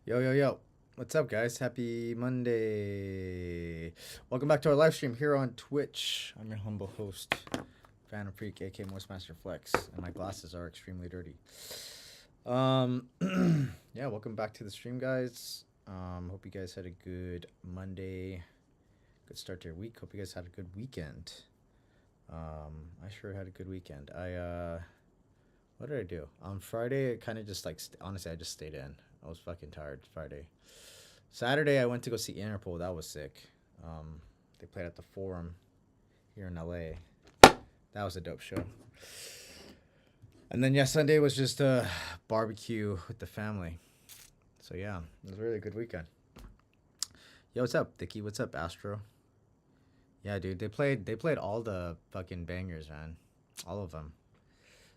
Yo, yo, yo. What's up, guys? Happy Monday. Welcome back to our live stream here on Twitch. I'm your humble host, Phantom Freak, aka Moistmaster Flex, and my glasses are extremely dirty. Um, yeah, welcome back to the stream, guys. Hope you guys had a good Monday, good start to your week. Hope you guys had a good weekend. I sure had a good weekend. What did I do? On Friday, I kind of just honestly, I just stayed in. I was fucking tired Friday. Saturday, I went to go see Interpol. That was sick. They played at the Forum here in LA. That was a dope show. And then, yeah, Sunday was just a barbecue with the family. So, yeah, it was a really good weekend. Yo, what's up, Dicky? What's up, Astro? Yeah, dude, they played all the fucking bangers, man. All of them.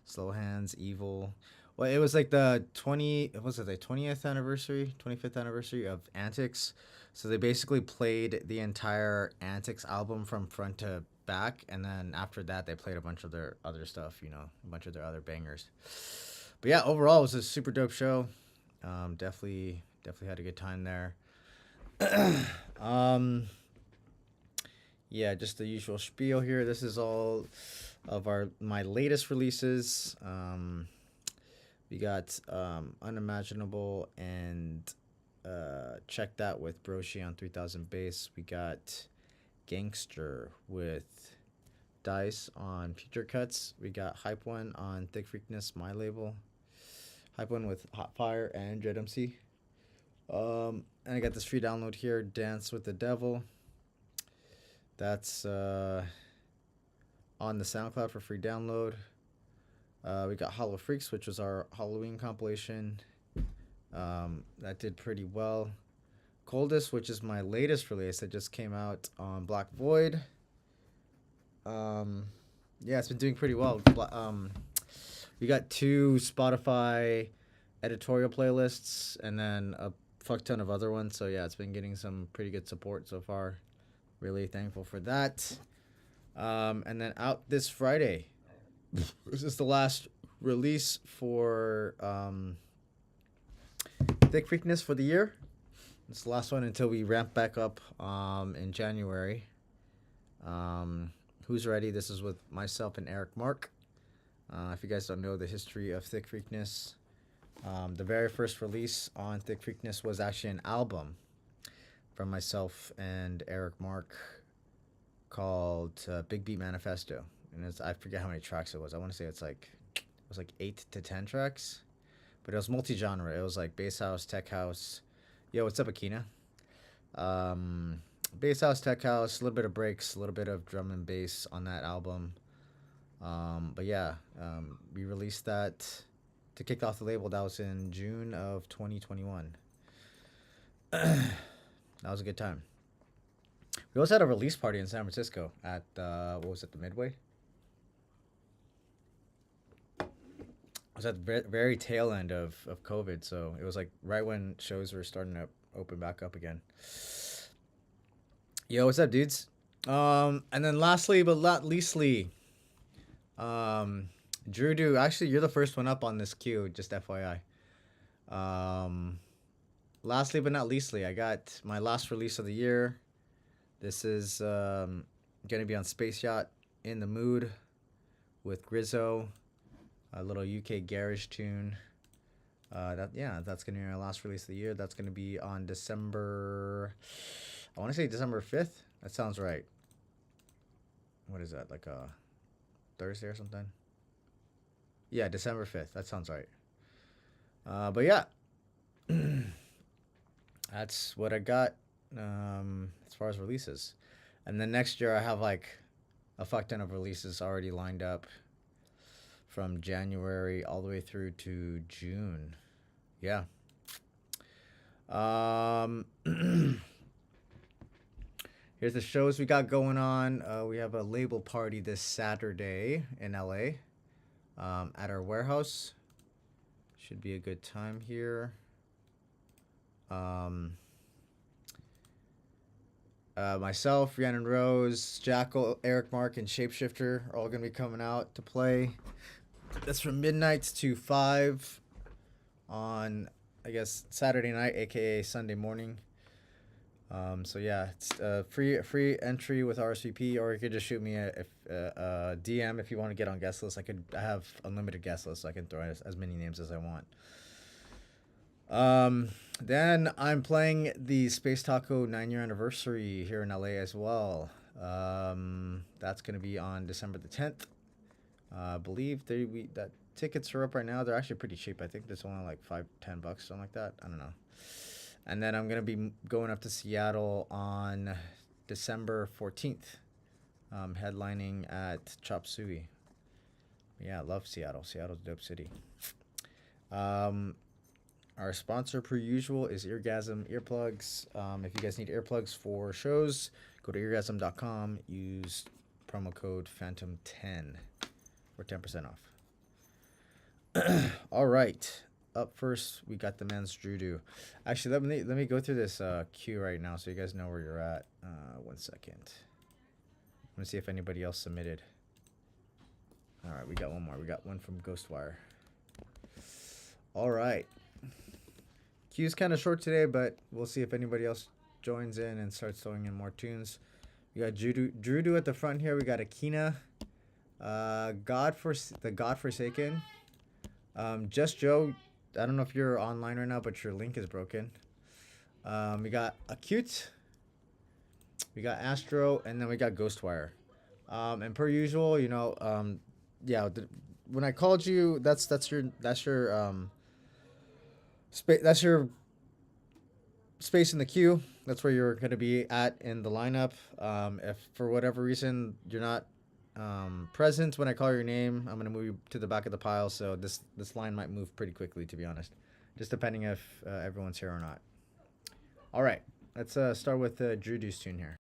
Slow Hands, Evil. Well, it was like the 20th anniversary, 25th anniversary of Antics. So they basically played the entire Antics album from front to back, and then after that they played a bunch of their other stuff, a bunch of their other bangers. But yeah, overall it was a super dope show. Definitely had a good time there. Yeah, just the usual spiel here. This is all of my latest releases. We got Unimaginable and Check That with Broshi on 3000 bass. We got Gangster with Dice on Future Cuts. We got Hype One on Thick Freakness, my label. Hype One with Hot Fire and Dread MC. And I got this free download here, Dance with the Devil. That's on the SoundCloud for free download. We got Hollow Freaks, which was our Halloween compilation. That did pretty well. Coldest, which is my latest release that just came out on Black Void. Yeah, it's been doing pretty well. We got 2 Spotify editorial playlists and then a fuck ton of other ones. So yeah, it's been getting some pretty good support so far. Really thankful for that. And then out this Friday. This is the last release for Thick Freakness for the year. It's the last one until we ramp back up in January. Who's Ready? This is with myself and Eric Mark. If you guys don't know the history of Thick Freakness, the very first release on Thick Freakness was actually an album from myself and Eric Mark called Big Beat Manifesto. And I forget how many tracks it was. I want to say it was like 8 to 10 tracks, but it was multi-genre. It was like bass house, tech house. Yo, what's up, Akina? Bass house, tech house, a little bit of breaks, a little bit of drum and bass on that album. But yeah, we released that to kick off the label. That was in June of 2021. That was a good time. We also had a release party in San Francisco at what was it, the Midway? It was at the very tail end of COVID, so it was like right when shows were starting to open back up again. Yo, what's up, dudes? And then lastly but not leastly, Drew Do. Actually, you're the first one up on this queue, just FYI. Lastly but not leastly, I got my last release of the year. This is gonna be on Space Yacht, In the Mood with Grizzo, a little UK garage tune. That's gonna be my last release of the year. That's gonna be on December. I want to say December 5th. That sounds right. What is that? Like a Thursday or something? Yeah, December 5th. That sounds right. But yeah, that's what I got as far as releases. And then next year I have like a fuck ton of releases already lined up from January all the way through to June. Yeah. Here's the shows we got going on. We have a label party this Saturday in LA at our warehouse. Should be a good time here. Myself, Rhiannon Rose, Jackal, Eric Mark, and Shapeshifter are all going to be coming out to play. That's from midnight to 5 on I guess Saturday night, aka Sunday morning. So yeah, it's free entry with RSVP, or you could just shoot me a DM if you want to get on guest list. I have unlimited guest list, so I can throw as many names as I want. Then I'm playing the Space Taco 9-year anniversary here in LA as well. That's gonna be on December the 10th. I believe that tickets are up right now. They're actually pretty cheap. I think there's only like $5-10, something like that. I don't know. And then I'm gonna be going up to Seattle on December 14th, headlining at Chop Suey. Yeah, I love Seattle. Seattle's a dope city. Our sponsor, per usual, is Eargasm Earplugs. If you guys need earplugs for shows, go to eargasm.com. Use promo code Phantom10 for 10% off. All right. Up first, we got the men's judo. Actually, let me go through this queue right now so you guys know where you're at. 1 second. I'm gonna see if anybody else submitted. All right, we got one more. We got one from Ghostwire. All right. Queue's kind of short today, but we'll see if anybody else joins in and starts throwing in more tunes. We got Drudu at the front here. We got Akina, the Godforsaken, Just Joe. I don't know if you're online right now, but your link is broken. We got Acute, we got Astro, and then we got Ghostwire. And per usual, you know, when I called you, that's your space in the queue. That's where you're going to be at in the lineup. If for whatever reason you're not present when I call your name, I'm going to move you to the back of the pile. So this line might move pretty quickly, to be honest, just depending if everyone's here or not. All right, let's start with Drudu's tune here.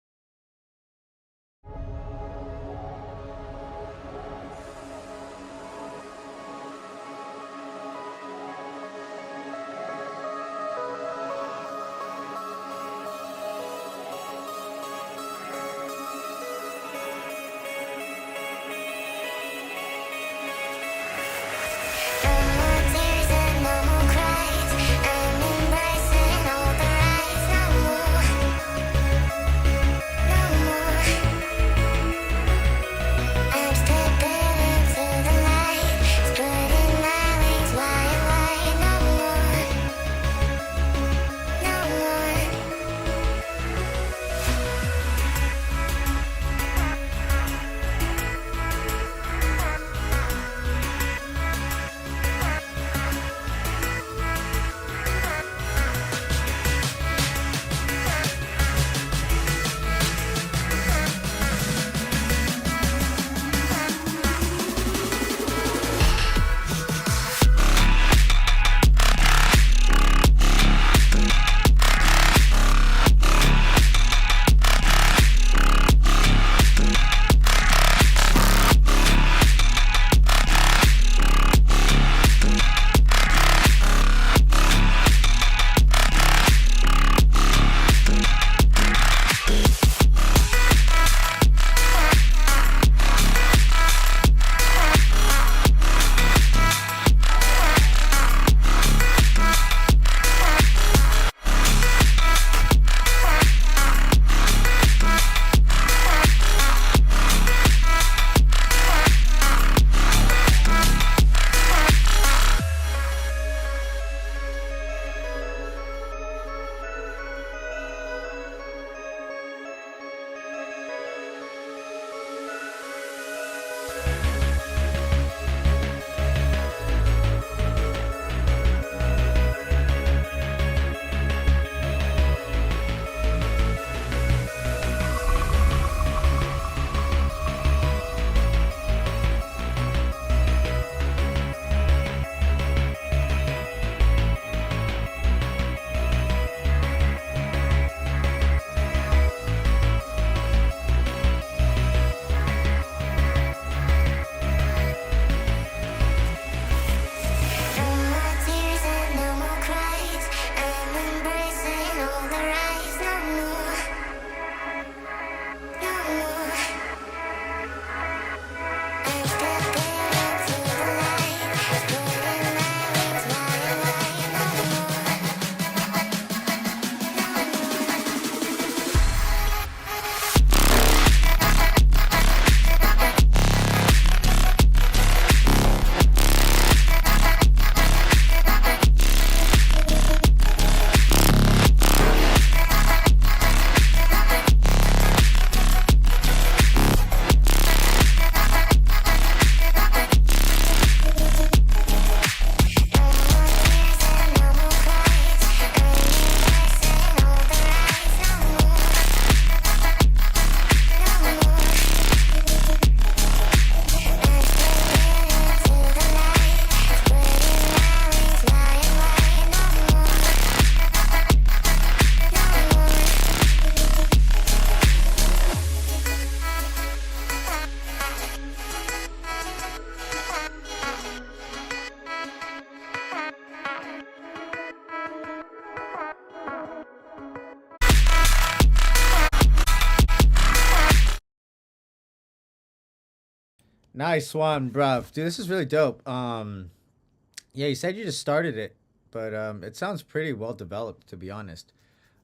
Nice one, bruv. Dude, this is really dope. Yeah, you said you just started it, but it sounds pretty well developed, to be honest.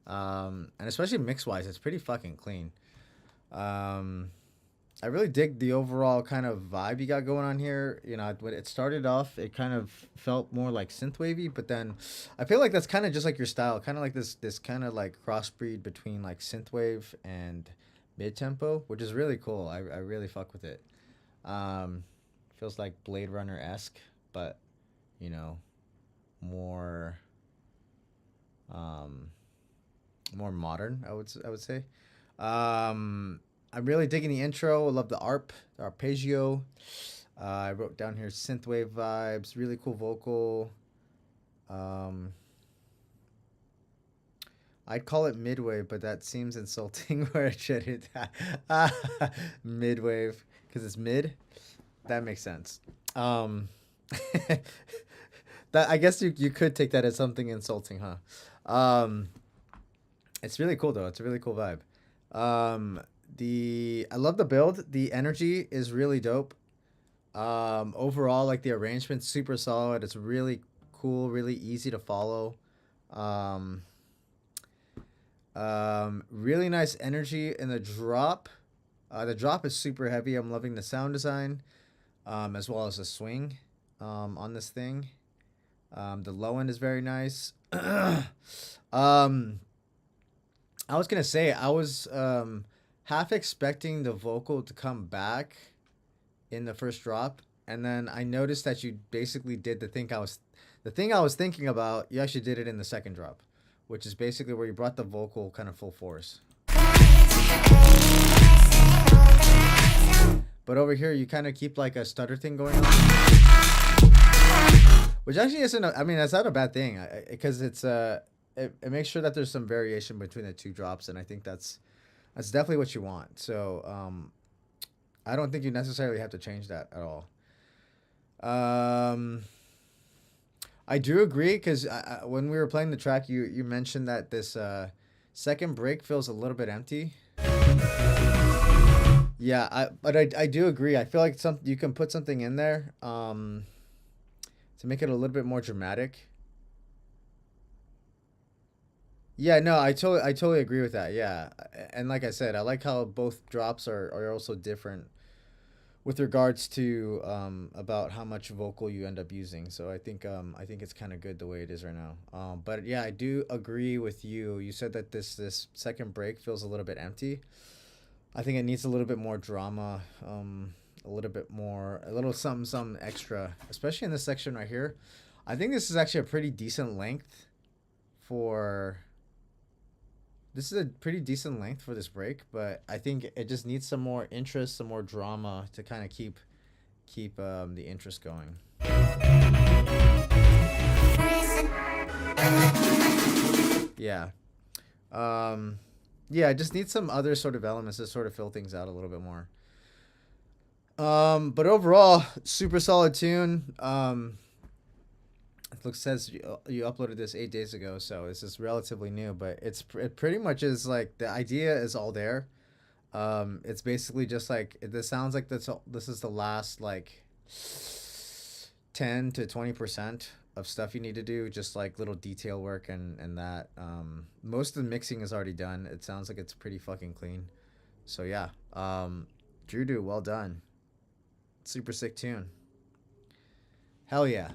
And especially mix wise, it's pretty fucking clean. Um, I really dig the overall kind of vibe you got going on here. You know, when it started off, it kind of felt more like synthwavy, but then I feel like that's kind of just like your style, kind of like this kind of like crossbreed between like synthwave and mid tempo, which is really cool. I really fuck with it. Um, Feels like Blade Runner esque, but you know, more um, more modern. I would say. I'm really digging the intro. I love the the arpeggio. I wrote down here synthwave vibes. Really cool vocal. Um, I'd call it midwave, but that seems insulting where it shouldn't. Midwave, because it's mid. That makes sense. Um, that I guess you could take that as something insulting, huh? It's really cool though. It's a really cool vibe. Um, the I love the build. The energy is really dope. Overall, like the arrangement's super solid. It's really cool, really easy to follow. Um, really nice energy in the drop. The drop is super heavy. I'm loving the sound design, as well as the swing, on this thing. The low end is very nice. um, I was gonna say I was half expecting the vocal to come back in the first drop, and then I noticed that you basically did the thing I was thinking about. You actually did it in the second drop, which is basically where you brought the vocal kind of full force. But over here, you kind of keep like a stutter thing going on, which actually isn't. I mean, that's not a bad thing, because it makes sure that there's some variation between the two drops, and I think that's definitely what you want. So I don't think you necessarily have to change that at all. Um, I do agree because when we were playing the track, you mentioned that this second break feels a little bit empty. Yeah, I do agree. I feel like some you can put something in there to make it a little bit more dramatic. Yeah, no, I totally agree with that. Yeah, and like I said, I like how both drops are also different with regards to about how much vocal you end up using. So I think it's kind of good the way it is right now. But yeah, I do agree with you. You said that this second break feels a little bit empty. I think it needs a little bit more drama, a little bit more, a little something extra, especially in this section right here. I think this is actually a pretty decent length for. This is a pretty decent length for this break, but I think it just needs some more interest, some more drama to kind of keep the interest going. Yeah. Um, yeah, I just need some other sort of elements to sort of fill things out a little bit more. But overall, super solid tune. It looks says you uploaded this 8 days ago, so this is relatively new. But it pretty much is like the idea is all there. It's basically just like this sounds like this is the last like 10 to 20% of stuff you need to do, just like little detail work and that. Most of the mixing is already done. It sounds like it's pretty fucking clean. So yeah, Drudu, well done. Super sick tune. Hell yeah.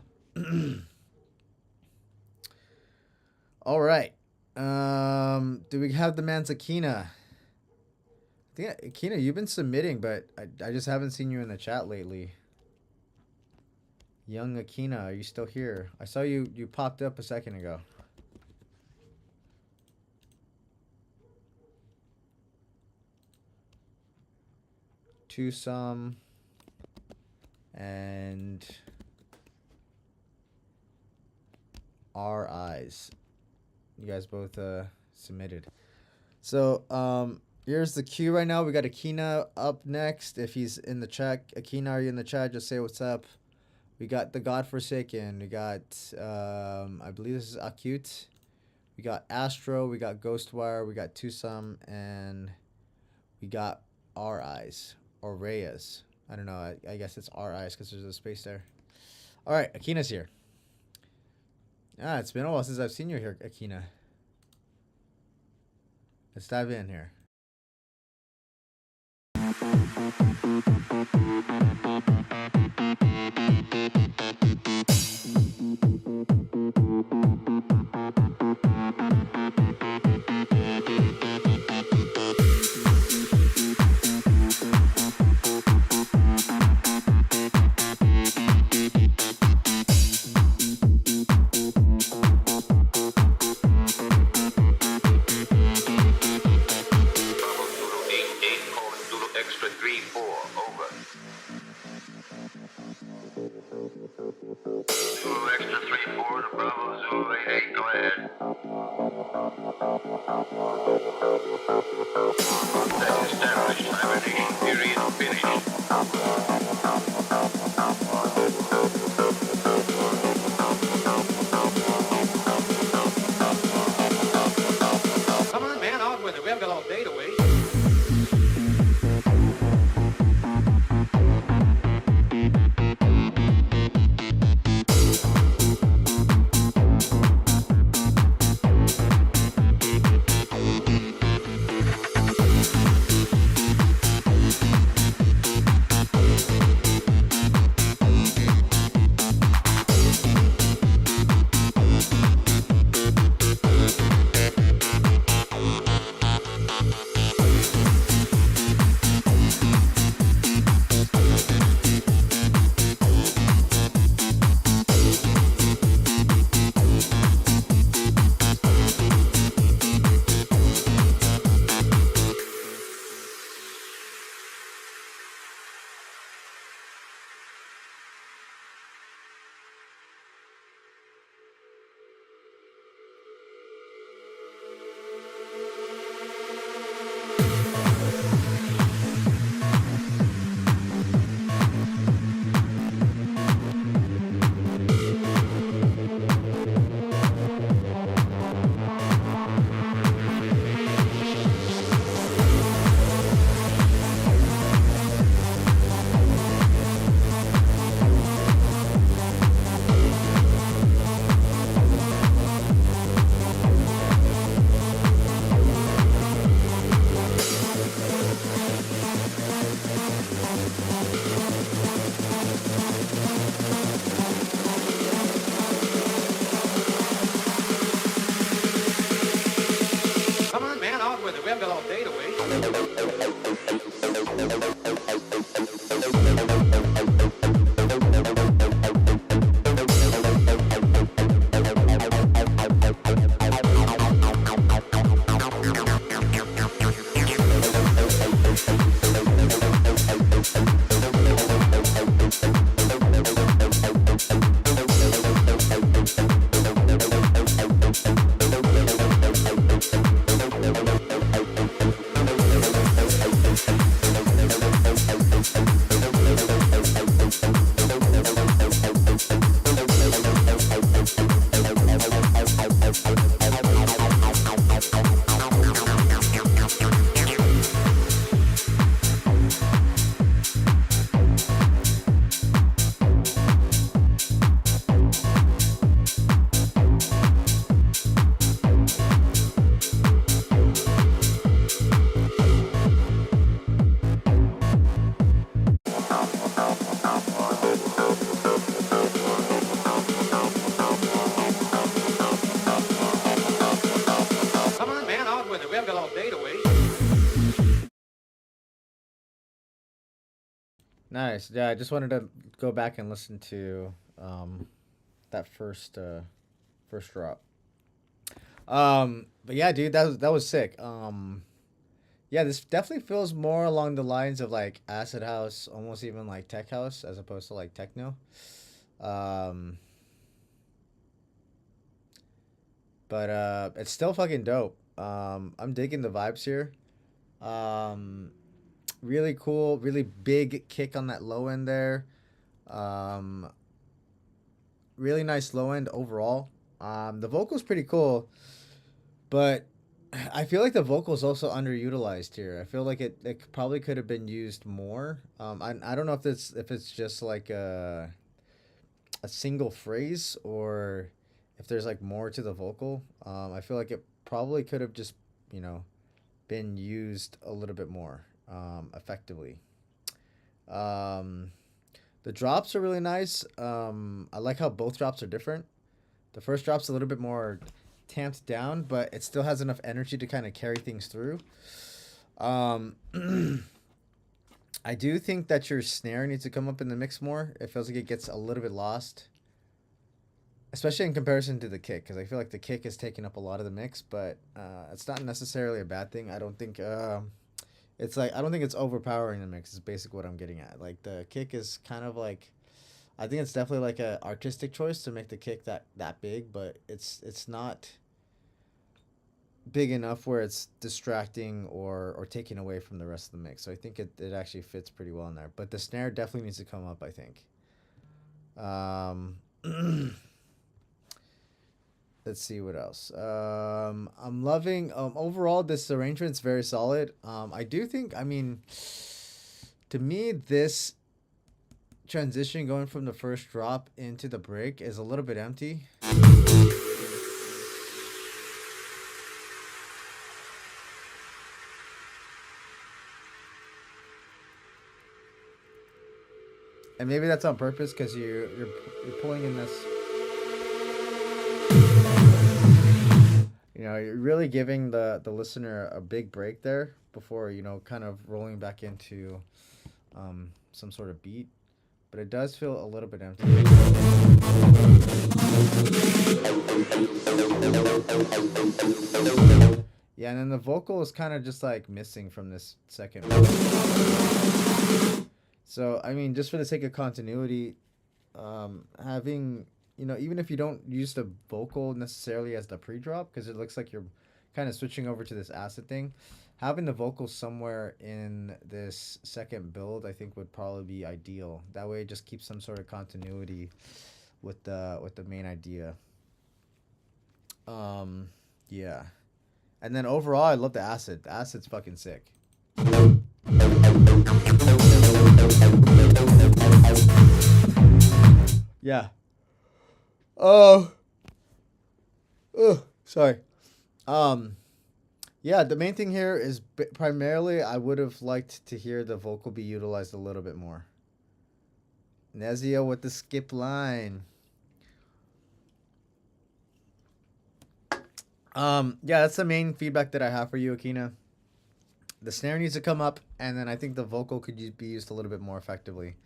All right. Do we have the man's Akina? I think Akina, you've been submitting, but I just haven't seen you in the chat lately. Young Akina, are you still here? I saw you popped up a second ago. Twosome and our eyes. You guys both submitted. So here's the queue right now. We got Akina up next. If he's in the chat, Akina, are you in the chat? Just say what's up. We got the Godforsaken. We got I believe this is Acute. We got Astro. We got Ghostwire. We got Twosome, and we got Our Eyes or Reyes. I don't know. I guess it's our eyes because there's a space there. All right, Akina's here. Ah, it's been a while since I've seen you here, Akina. Let's dive in here. Nice. Yeah, I just wanted to go back and listen to that first drop. But yeah, dude, that was sick. Yeah, this definitely feels more along the lines of like acid house, almost even like tech house, as opposed to like techno. Um, but it's still fucking dope. I'm digging the vibes here. Um, really cool, really big kick on that low end there. Um, really nice low end overall. The vocal's pretty cool, but I feel like the vocal is also underutilized here. I feel like it probably could have been used more. I don't know if it's just like a single phrase or if there's like more to the vocal. I feel like it probably could have just, you know, been used a little bit more effectively. Um, the drops are really nice. I like how both drops are different. The first drop's a little bit more tamped down, but it still has enough energy to kind of carry things through. Um, I do think that your snare needs to come up in the mix more. It feels like it gets a little bit lost, especially in comparison to the kick, because I feel like the kick is taking up a lot of the mix, but it's not necessarily a bad thing. I don't think it's like I don't think it's overpowering the mix. Is basically what I'm getting at. Like the kick is kind of like I think it's definitely like a artistic choice to make the kick that big, but it's not big enough where it's distracting or taking away from the rest of the mix. So I think it actually fits pretty well in there. But the snare definitely needs to come up, I think. Let's see what else. I'm loving overall this arrangement's very solid. I do think I mean to me this transition going from the first drop into the break is a little bit empty. And maybe that's on purpose because you're pulling in this. You know, you're really giving the listener a big break there before, you know, kind of rolling back into some sort of beat. But it does feel a little bit empty. Yeah, and then the vocal is kind of just like missing from this second. So, I mean, just for the sake of continuity, having, you know, even if you don't use the vocal necessarily as the pre-drop, because it looks like you're kind of switching over to this acid thing, having the vocal somewhere in this second build, I think would probably be ideal. That way it just keeps some sort of continuity with the main idea. Yeah. And then overall, I love the acid. The acid's fucking sick. Yeah. Oh. Sorry. Yeah, the main thing here is primarily I would have liked to hear the vocal be utilized a little bit more. Nezio with the skip line. Yeah, that's the main feedback that I have for you, Akina. The snare needs to come up, and then I think the vocal could be used a little bit more effectively.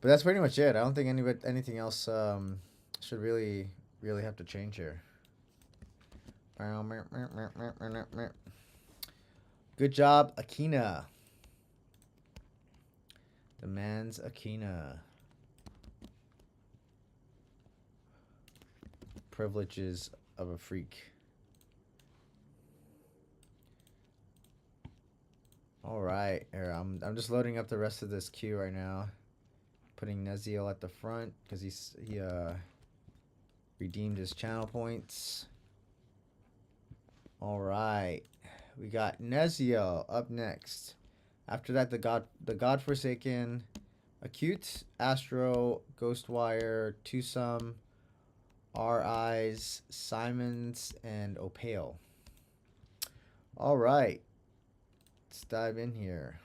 But that's pretty much it. I don't think anything else should really have to change here. Good job, Akina. The man's Akina. Privileges of a freak. All right, here I'm just loading up the rest of this queue right now. Putting Neziel at the front because he redeemed his channel points. All right, we got Neziel up next. After that, the Godforsaken, Acute, Astro, Ghostwire, Twosome, R Eyes, Simons, and Opale. All right, let's dive in here.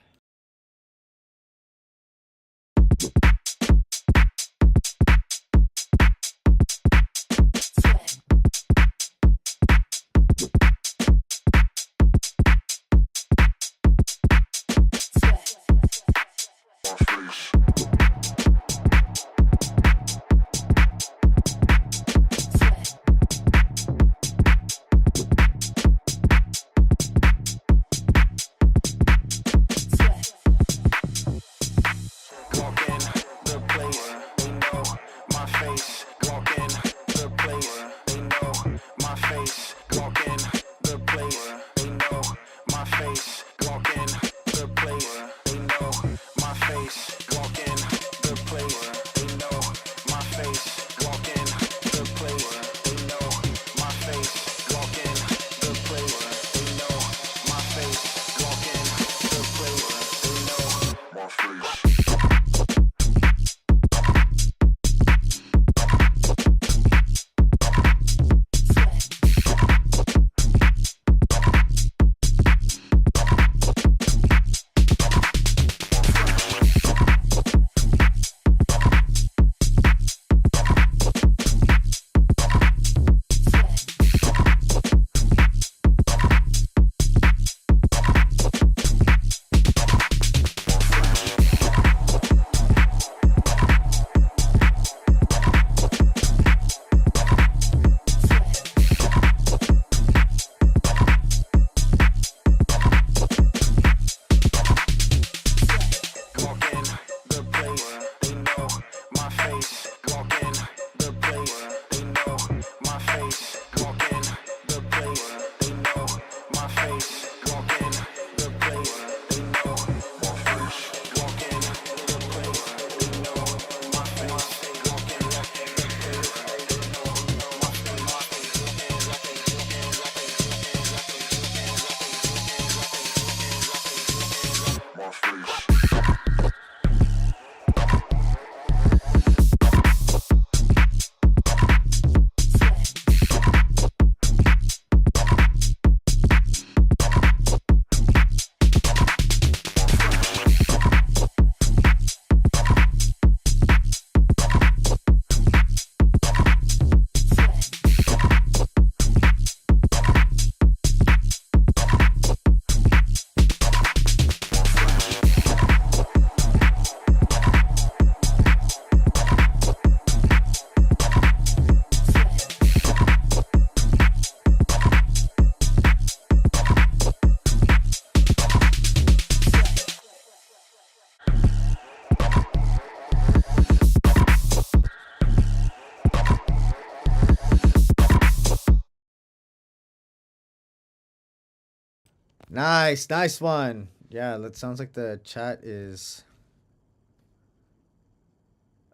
Nice, nice one. Yeah, that sounds like the chat is.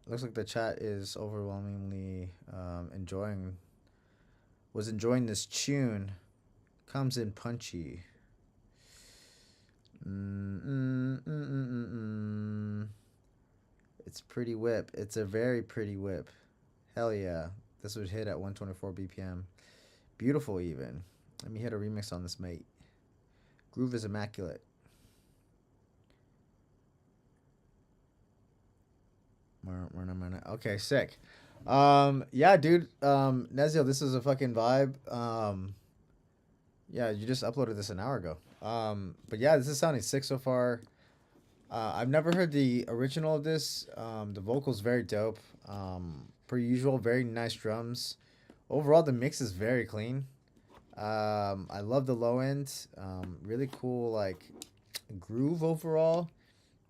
Looks like the chat is overwhelmingly enjoying. Was enjoying this tune. Comes in punchy. It's pretty whip. It's a very pretty whip. Hell yeah. This would hit at 124 BPM. Beautiful even. Let me hit a remix on this, mate. Groove is immaculate. Okay, sick. Yeah, dude. Nezio, this is a fucking vibe. Yeah, you just uploaded this an hour ago. But yeah, this is sounding sick so far. I've never heard the original of this. The vocals very dope. Per usual, very nice drums. Overall, the mix is very clean. I love the low end. Really cool, like groove overall.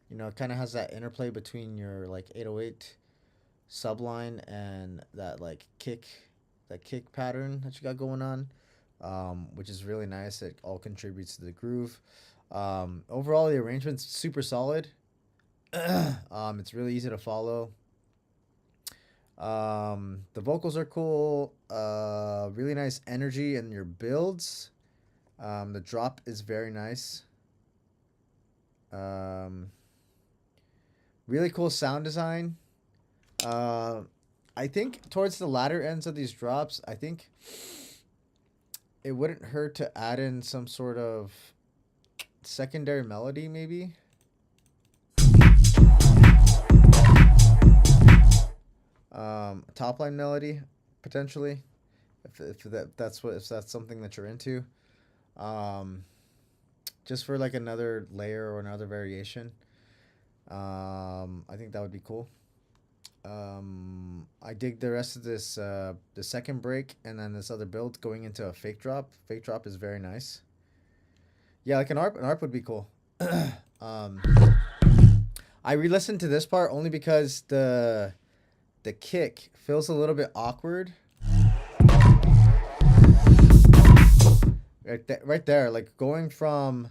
You know, it kind of has that interplay between your like 808 subline and that like kick pattern that you got going on, which is really nice. It all contributes to the groove. Overall, the arrangement's super solid. It's really easy to follow. The vocals are cool. Really nice energy in your builds. The drop is very nice. Really cool sound design. I think towards the latter ends of these drops, I think it wouldn't hurt to add in some sort of secondary melody, maybe. Top line melody, potentially, if that's something that you're into. Just for like another layer or another variation. I think that would be cool. I dig the rest of this, the second break and then this other build going into a fake drop. Fake drop is very nice. Yeah, like an ARP would be cool. I re-listened to this part only because the kick feels a little bit awkward. Right there, like going from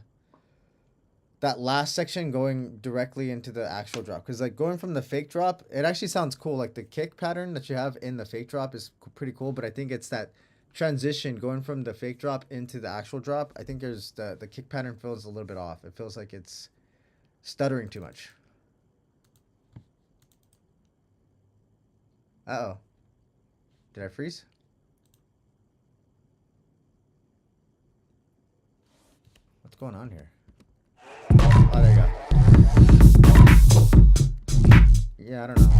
that last section going directly into the actual drop, because like going from the fake drop, it actually sounds cool. Like the kick pattern that you have in the fake drop is pretty cool, but I think it's that transition going from the fake drop into the actual drop. I think there's the kick pattern feels a little bit off. It feels like it's stuttering too much. Uh-oh. Did I freeze? What's going on here? Oh, there you go. Yeah, I don't know.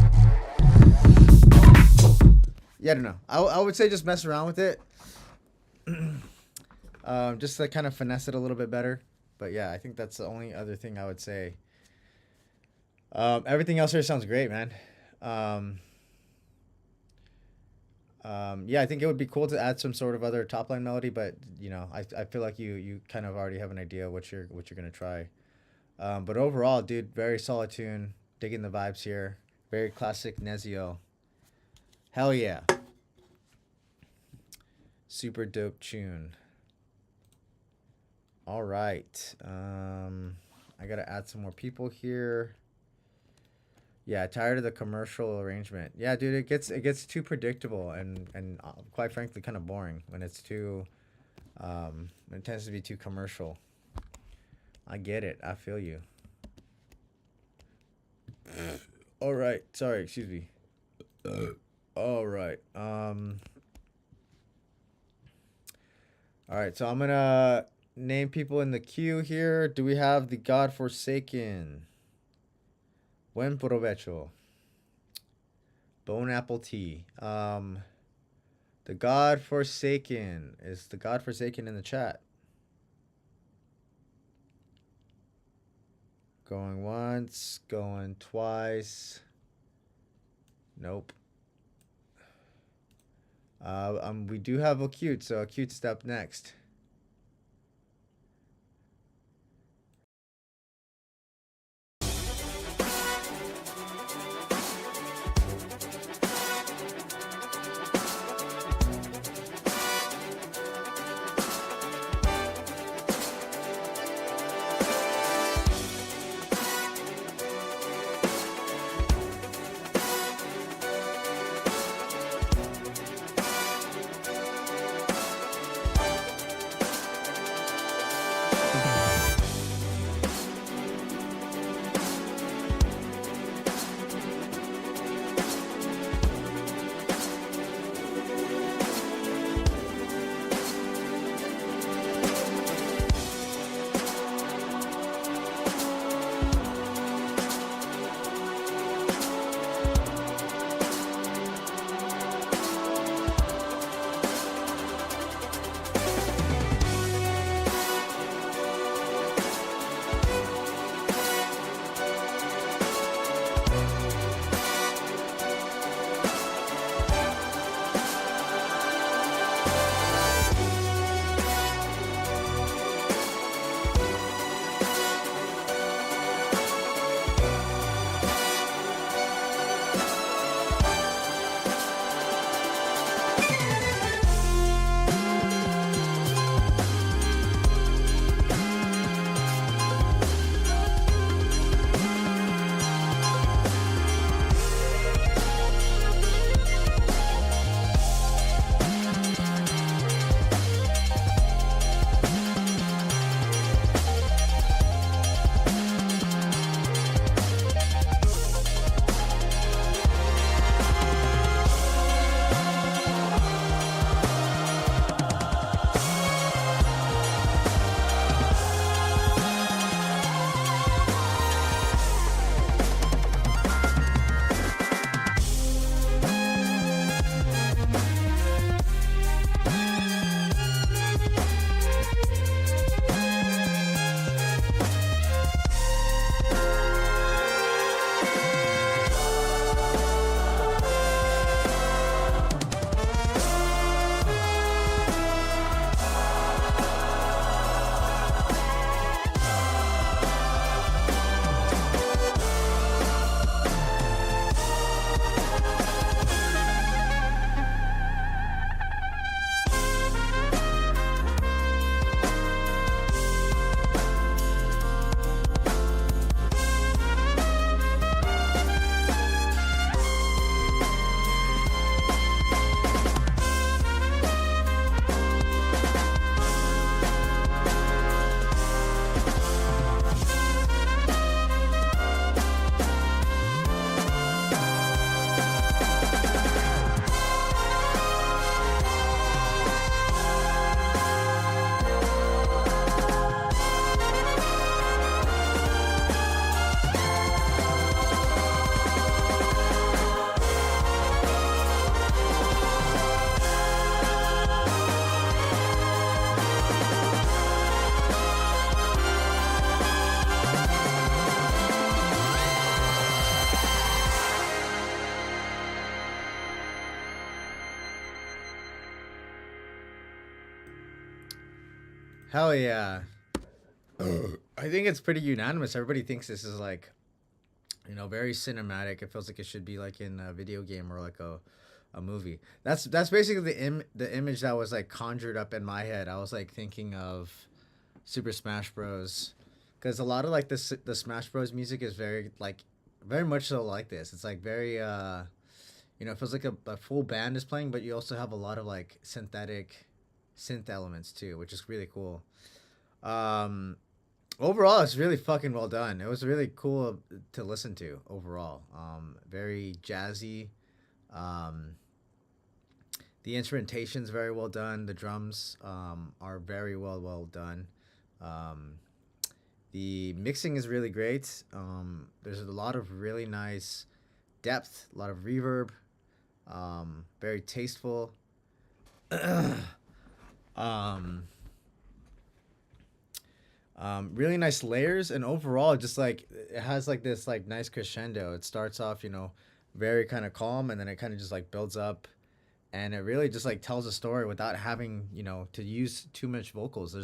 Yeah, I don't know. I would say just mess around with it. Just to kind of finesse it a little bit better. But yeah, I think that's the only other thing I would say. Everything else here sounds great, man. Yeah, I think it would be cool to add some sort of other top line melody, but you know, I feel like you kind of already have an idea what you're gonna try. But overall, dude, very solid tune. Digging the vibes here. Very classic Nezio. Hell yeah. Super dope tune. All right. I gotta add some more people here. Yeah, tired of the commercial arrangement. Yeah, dude, it gets too predictable and quite frankly kind of boring when it's too when it tends to be too commercial. I get it. I feel you. All right. Sorry, excuse me. All right. All right, so I'm going to name people in the queue here. Do we have the Godforsaken? Buen provecho. Bone apple tea. The Godforsaken. Is the Godforsaken in the chat? Going once, going twice. Nope. We do have Acute, so Acute step next. Hell yeah. I think it's pretty unanimous. Everybody thinks this is like, very cinematic. It feels like it should be like in a video game or like a movie. That's basically the image that was like conjured up in my head. I was like thinking of Super Smash Bros. Because a lot of like the Smash Bros music is very much so like this. It's like very it feels like a full band is playing, but you also have a lot of like synthetic synth elements too, which is really cool. Overall, it's really fucking well done. It was really cool to listen to overall. Very jazzy. The instrumentation's very well done. The drums are very well done. The mixing is really great. There's a lot of really nice depth, a lot of reverb. Very tasteful. Really nice layers, and overall just like it has like this like nice crescendo. It starts off very kind of calm, and then it kind of just like builds up, and it really just like tells a story without having to use too much vocals.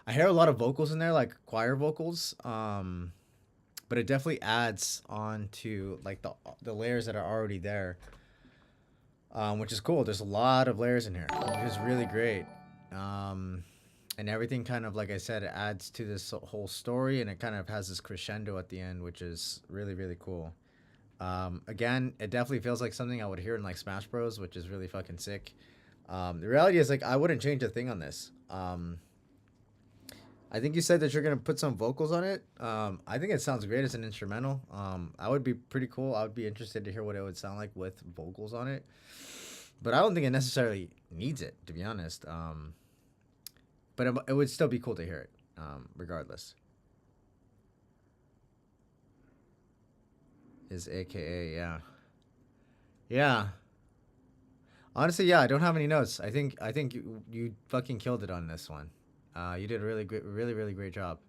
I hear a lot of vocals in there, like choir vocals, but it definitely adds on to like the layers that are already there, which is cool. There's a lot of layers in here, which is really great. And everything kind of, like I said, it adds to this whole story, and it kind of has this crescendo at the end, which is really cool. Again, it definitely feels like something I would hear in like Smash Bros, which is really fucking sick. The reality is like I wouldn't change a thing on this. I think you said that you're gonna put some vocals on it. I think it sounds great as an instrumental. I would be pretty cool. I would be interested to hear what it would sound like with vocals on it. But I don't think it necessarily needs it, to be honest. But it would still be cool to hear it, regardless. Is AKA, yeah. Yeah. Honestly, yeah, I don't have any notes. I think you fucking killed it on this one. You did a really great job.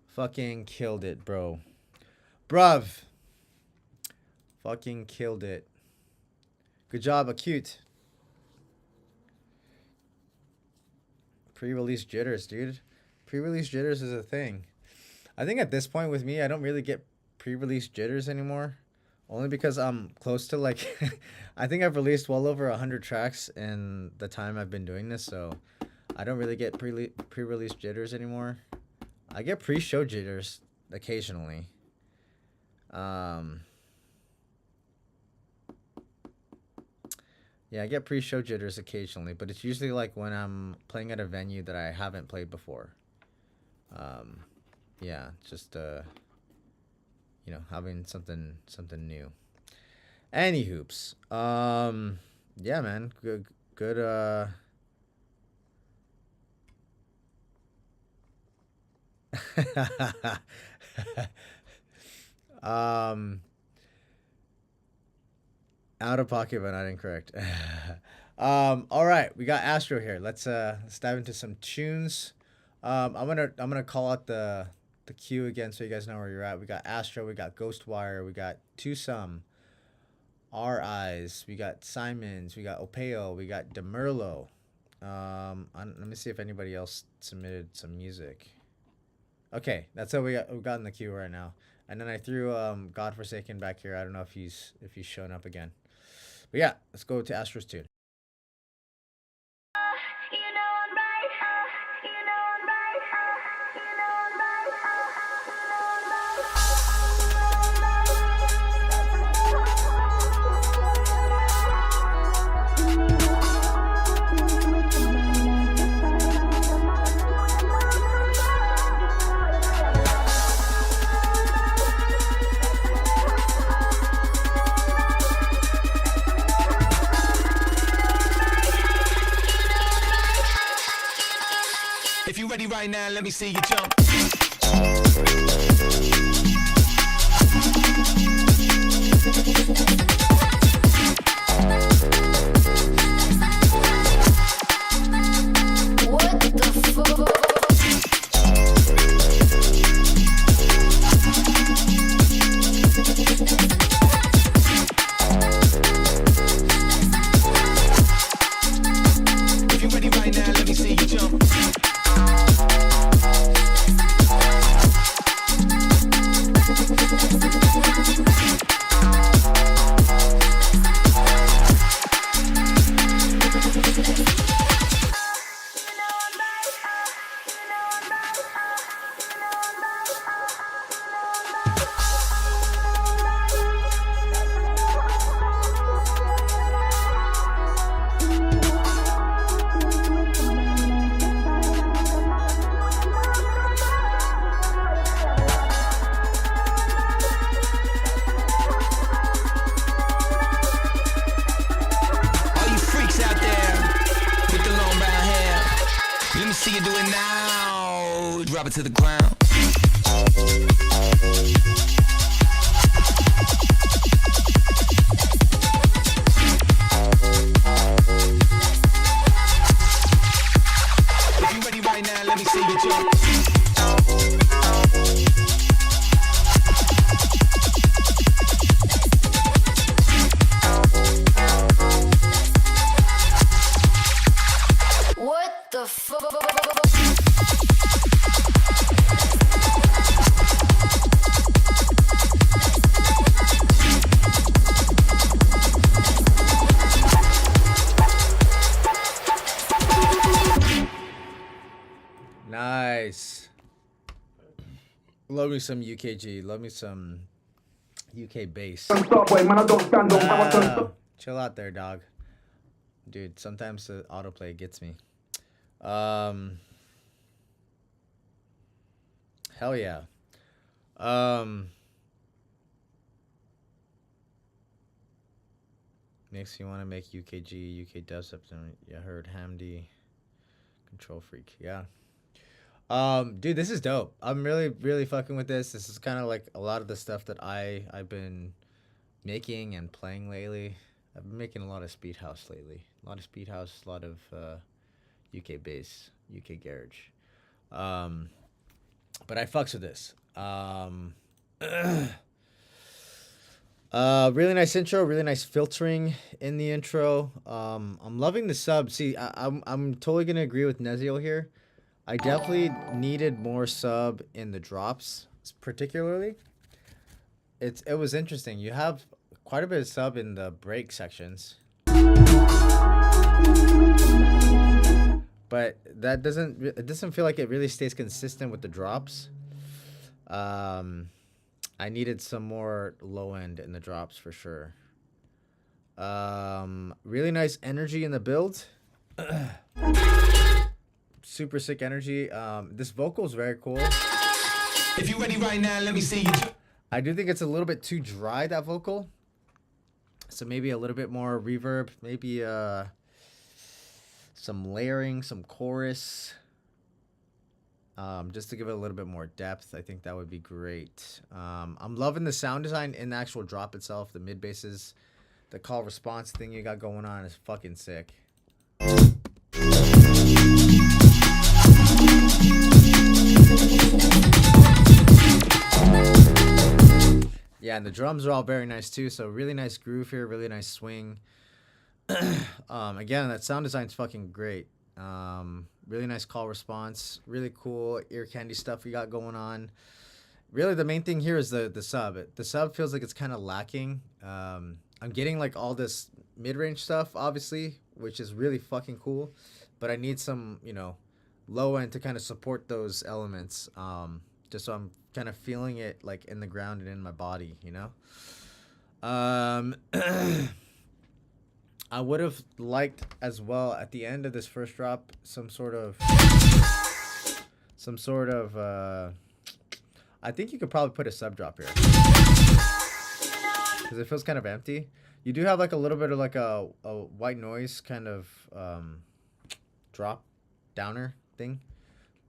Fucking killed it, bro. Bruv. Fucking killed it. Good job, Acute. Pre-release jitters, dude. Pre-release jitters is a thing. I think at this point with me, I don't really get pre-release jitters anymore. Only because I'm close to like... I think I've released well over 100 tracks in the time I've been doing this, so I don't really get pre-release jitters anymore. I get pre-show jitters occasionally. Yeah, I get pre-show jitters occasionally, but it's usually like when I'm playing at a venue that I haven't played before. Yeah, just having something new. Any hoops. Yeah, man, good. Out of pocket, but not incorrect. All right, we got Astro here. Let's dive into some tunes. I'm gonna call out the queue again so you guys know where you're at. We got Astro, we got Ghostwire, we got Twosome, Our Eyes, we got Simons, we got Opeo, we got DeMerlo. Let me see if anybody else submitted some music. Okay, that's what we got in the queue right now. And then I threw Godforsaken back here. I don't know if he's shown up again. But yeah, let's go to Astro's tune. If you ready right now, let me see you jump. What the fuck? If you ready right now. see you do it now. Drop it to the ground. If you ready right now, let me see you jump. What the fuck? Nice. Love me some UKG. Love me some UK bass. Chill out there, dog. Dude, sometimes the autoplay gets me. Hell yeah. Makes you want to make UKG, UK dubstep. Yeah, I heard Hamdi, Control Freak. Yeah. Dude, this is dope. I'm really fucking with this. This is kind of like a lot of the stuff that I've been making and playing lately. I've been making a lot of speed house lately. A lot of speed house, a lot of UK bass, UK garage. But I fucks with this. Really nice intro, really nice filtering in the intro. I'm loving the sub. See, I'm totally gonna agree with Nezio here. I definitely needed more sub in the drops, particularly. It was interesting. You have quite a bit of sub in the break sections, but that doesn't feel like it really stays consistent with the drops. I needed some more low end in the drops for sure. Really nice energy in the build. Super sick energy. This vocal is very cool. If you ready right now, let me see you jump. I do think it's a little bit too dry, that vocal. So maybe a little bit more reverb, maybe some layering, some chorus. Just to give it a little bit more depth. I think that would be great. I'm loving the sound design in the actual drop itself. The mid basses, the call response thing you got going on is fucking sick. Yeah, and the drums are all very nice too. So really nice groove here, really nice swing. Again, that sound design's fucking great. Really nice call response, really cool ear candy stuff we got going on. Really, the main thing here is the sub. The sub feels like it's kind of lacking. I'm getting like all this mid-range stuff, obviously, which is really fucking cool. But I need some, low end to kind of support those elements. Just so I'm kind of feeling it like in the ground and in my body, I would have liked as well at the end of this first drop some sort of I think you could probably put a sub drop here because it feels kind of empty. You do have like a little bit of like a white noise kind of drop downer thing,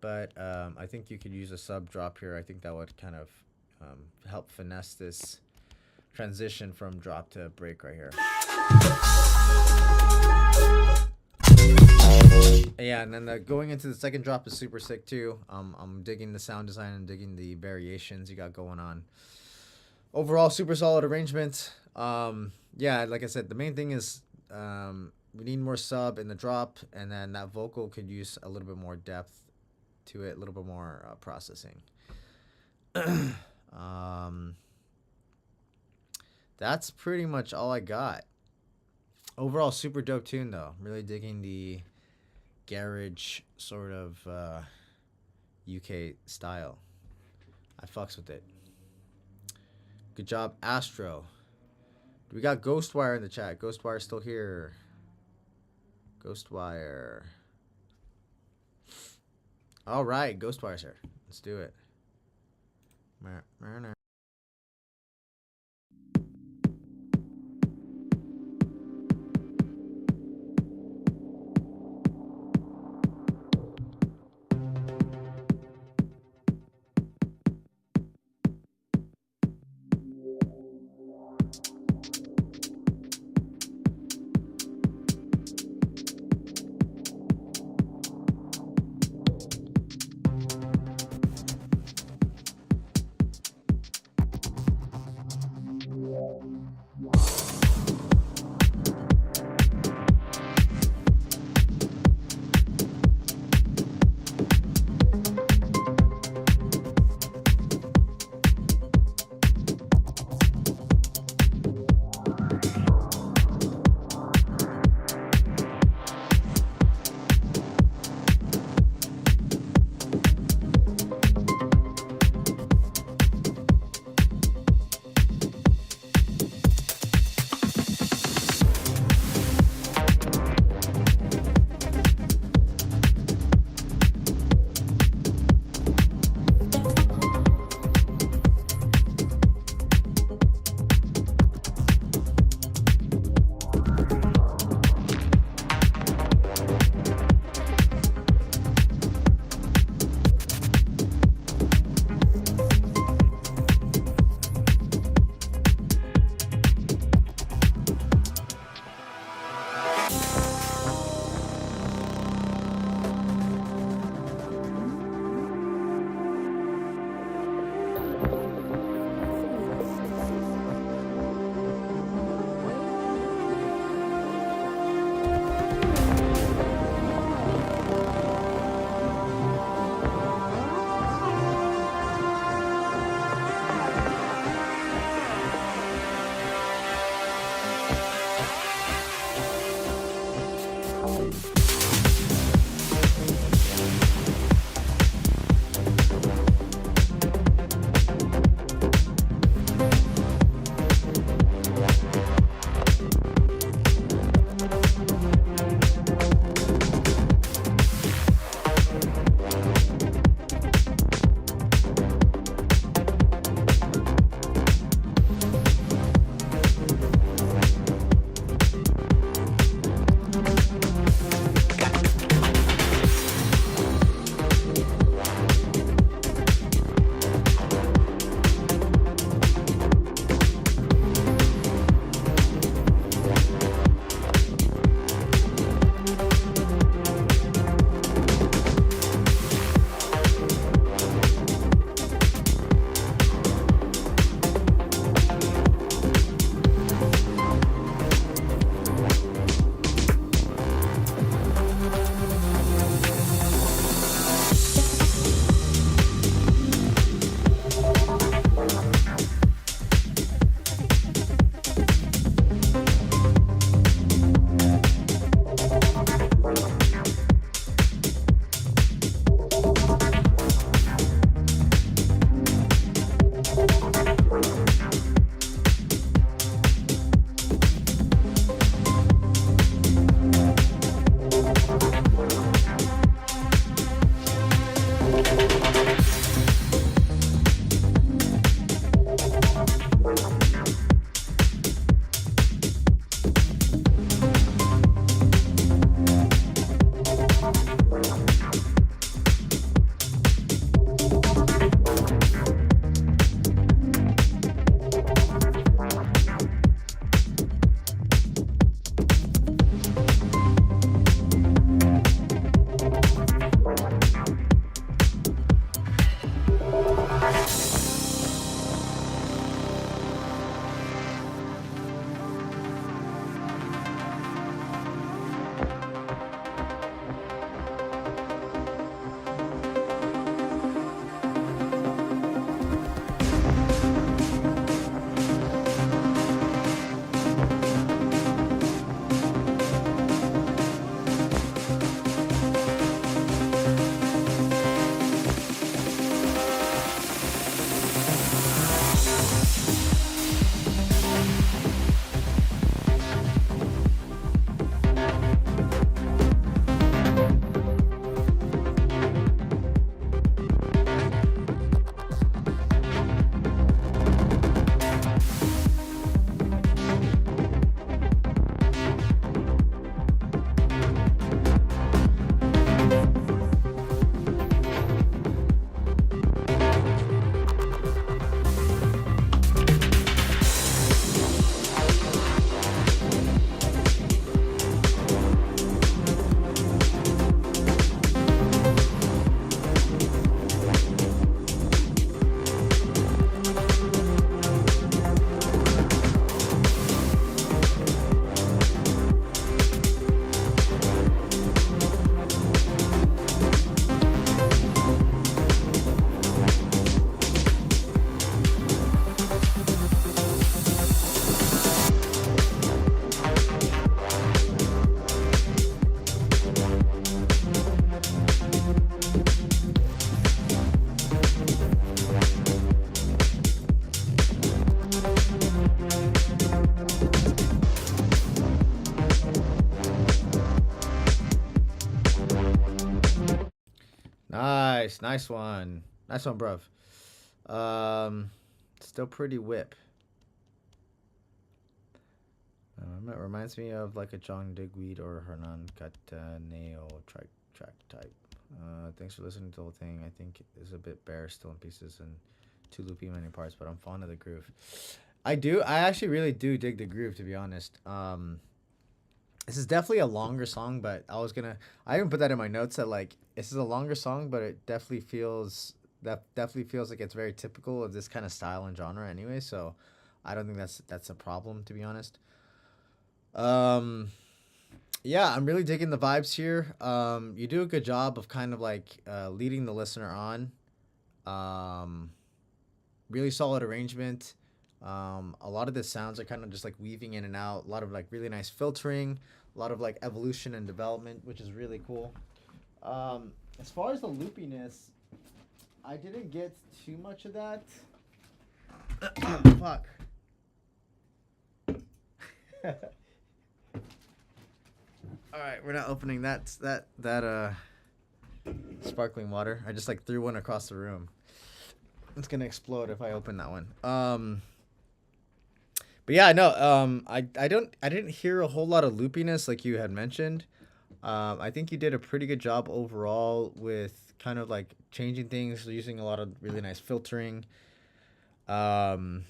but I think you could use a sub drop here. I think that would kind of help finesse this transition from drop to break right here. Yeah, and then going into the second drop is super sick too. I'm digging the sound design and digging the variations you got going on. Overall, super solid arrangement. Yeah, like I said, the main thing is we need more sub in the drop, and then that vocal could use a little bit more depth to it, a little bit more processing. That's pretty much all I got. Overall, super dope tune though. I'm really digging the garage sort of UK style. I fucks with it. Good job, Astro. We got Ghostwire in the chat. Ghostwire still here. Ghostwire. All right, Ghostwire's here. Let's do it. Nice one. Nice one, bruv. Still pretty whip. It reminds me of like a John Digweed or Hernan Cataneo track type. Thanks for listening to the whole thing. I think it's a bit bare, still in pieces and too loopy in many parts, but I'm fond of the groove. I actually really do dig the groove, to be honest. This is definitely a longer song, but I even put that in my notes that like this is a longer song, but it definitely feels like it's very typical of this kind of style and genre anyway. So I don't think that's a problem, to be honest. Yeah, I'm really digging the vibes here. You do a good job of kind of like leading the listener on. Really solid arrangement. A lot of the sounds are kind of just like weaving in and out. A lot of like really nice filtering. A lot of like evolution and development, which is really cool. As far as the loopiness, I didn't get too much of that. Fuck. All right, we're not opening that sparkling water. I just like threw one across the room. It's gonna explode if I open that one. But yeah, no. I didn't hear a whole lot of loopiness like you had mentioned. I think you did a pretty good job overall with kind of like changing things, using a lot of really nice filtering. The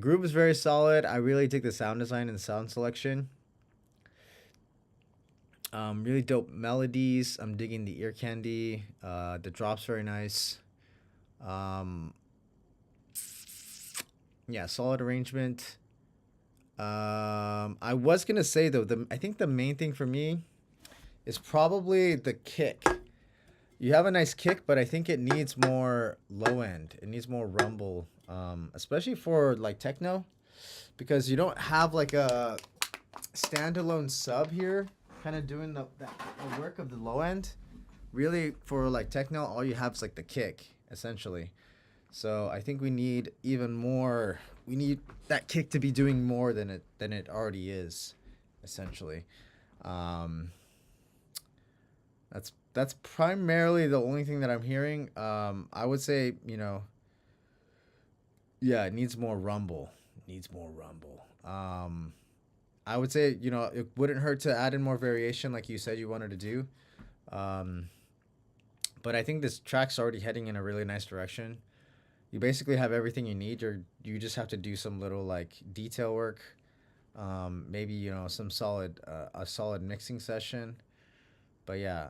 groove is very solid. I really dig the sound design and sound selection. Really dope melodies. I'm digging the ear candy. The drop's very nice. Yeah, solid arrangement. I was gonna say though, I think the main thing for me is probably the kick. You have a nice kick, but I think it needs more low end. It needs more rumble, especially for like techno, because you don't have like a standalone sub here, kind of doing the work of the low end. Really, for like techno, all you have is like the kick, essentially. So I think we need even more. We need that kick to be doing more than it already is, essentially. That's primarily the only thing that I'm hearing. I would say, yeah, it needs more rumble. I would say, it wouldn't hurt to add in more variation like you said you wanted to do. But I think this track's already heading in a really nice direction. You basically have everything you need. You just have to do some little like detail work. Maybe, some a solid mixing session. But yeah,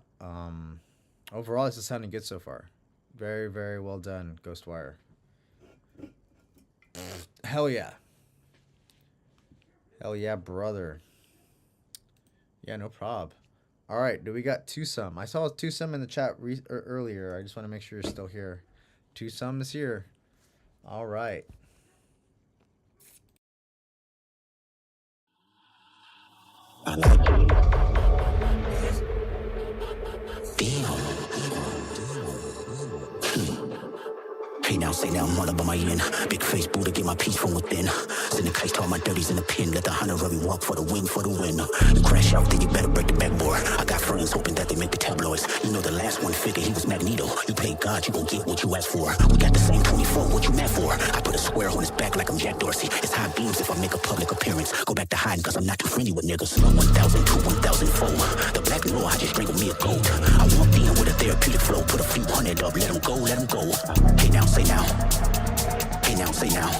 overall this is sounding good so far. Very, very well done, Ghostwire. Hell yeah. Hell yeah, brother. Yeah, no prob. All right, do we got Twosome? I saw Twosome in the chat earlier. I just want to make sure you're still here. Twosome is here. All right. I like it. Damn. Hey now, say now, I'm all up on my end. Big face Buddha, get my peace from within. Send the case to all my dirties in the pen. Let the honorary walk for the win, for the win. You crash out, then you better break the backboard. I got friends hoping that they make the tabloids. You know the last one figure, he was Magneto. You play God, you gon' get what you asked for. We got the same 24, what you mad for? I put a square on his back like I'm Jack Dorsey. It's high beams if I make a public appearance. Go back to hiding cause I'm not too friendly with niggas. 1000 to 1004. The black and raw, I just strangled me a gold. I walked in with a therapeutic flow. Put a few hundred up, let him go, let him go. Hey now, say now. Hey now, say now.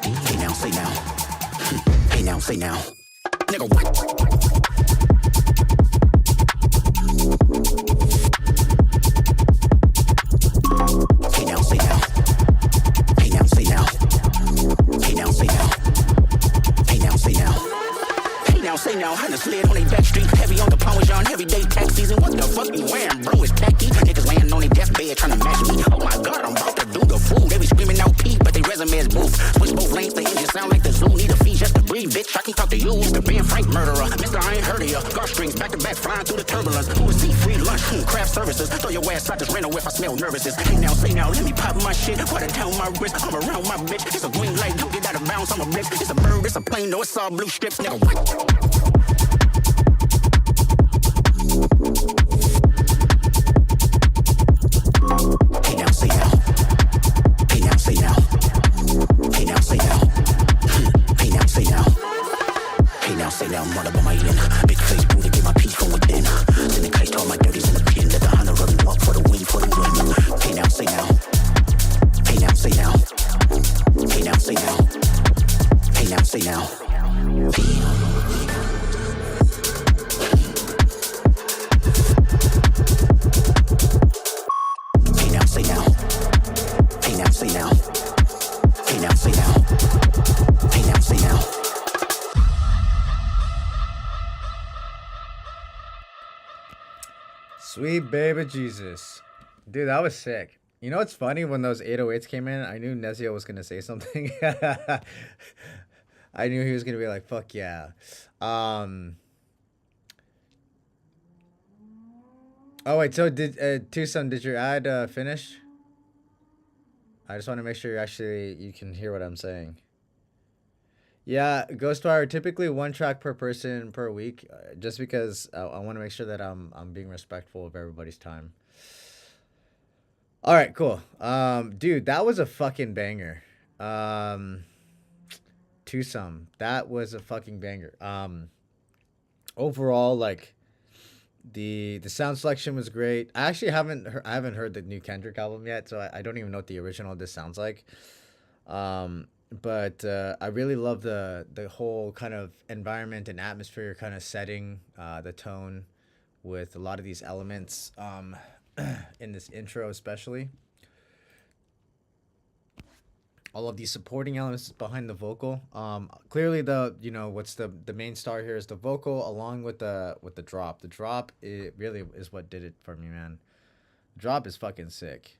Hey now, say now. Hey now, say now. Nigga, what? Hey now, say now. Hey now, say now. Hey now, say now. Hey now, say now. Hey now, say now. Hunter slid on they back street. Heavy on the Parmesan, every day tax season. What the fuck you wearing, bro? It's tacky. Niggas laying on their deathbed trying to match me. Oh my god, I'm about to do the fool. They be screaming out P, but they resume is booth. Switch both lanes, the engine sound like the zoo. Need a fee just to breathe, bitch. I can talk to you. Mr. Ben Frank murderer. Mr. I ain't heard of ya. Guard strings back to back flying through the turbulence. Who is see free lunch? Craft services. Throw your ass out this rental if I smell nervousness. Hey now, say now. Let me pop my shit. Water down my wrist. I'm around my bitch. It's a green light. Don't get out of bounds. I'm a blitz. It's a bird. It's a plane. No, it's all blue strips. Nigga, what? Baby Jesus. Dude, that was sick. You know what's funny? When those 808s came in, I knew Nezio was going to say something. I knew he was going to be like, fuck yeah. Oh, wait. So, Tucson, did your ad finish? I just want to make sure you can hear what I'm saying. Yeah, Ghostwire, typically one track per person per week, just because I want to make sure that I'm being respectful of everybody's time. All right, cool. Dude, that was a fucking banger. Tucson, that was a fucking banger. Overall, like the sound selection was great. I actually I haven't heard the new Kendrick album yet, so I don't even know what the original of this sounds like. But I really love the whole kind of environment and atmosphere kind of setting, the tone with a lot of these elements in this intro especially. All of these supporting elements behind the vocal. Clearly what's the main star here is the vocal along with the drop. The drop, it really is what did it for me, man. Drop is fucking sick.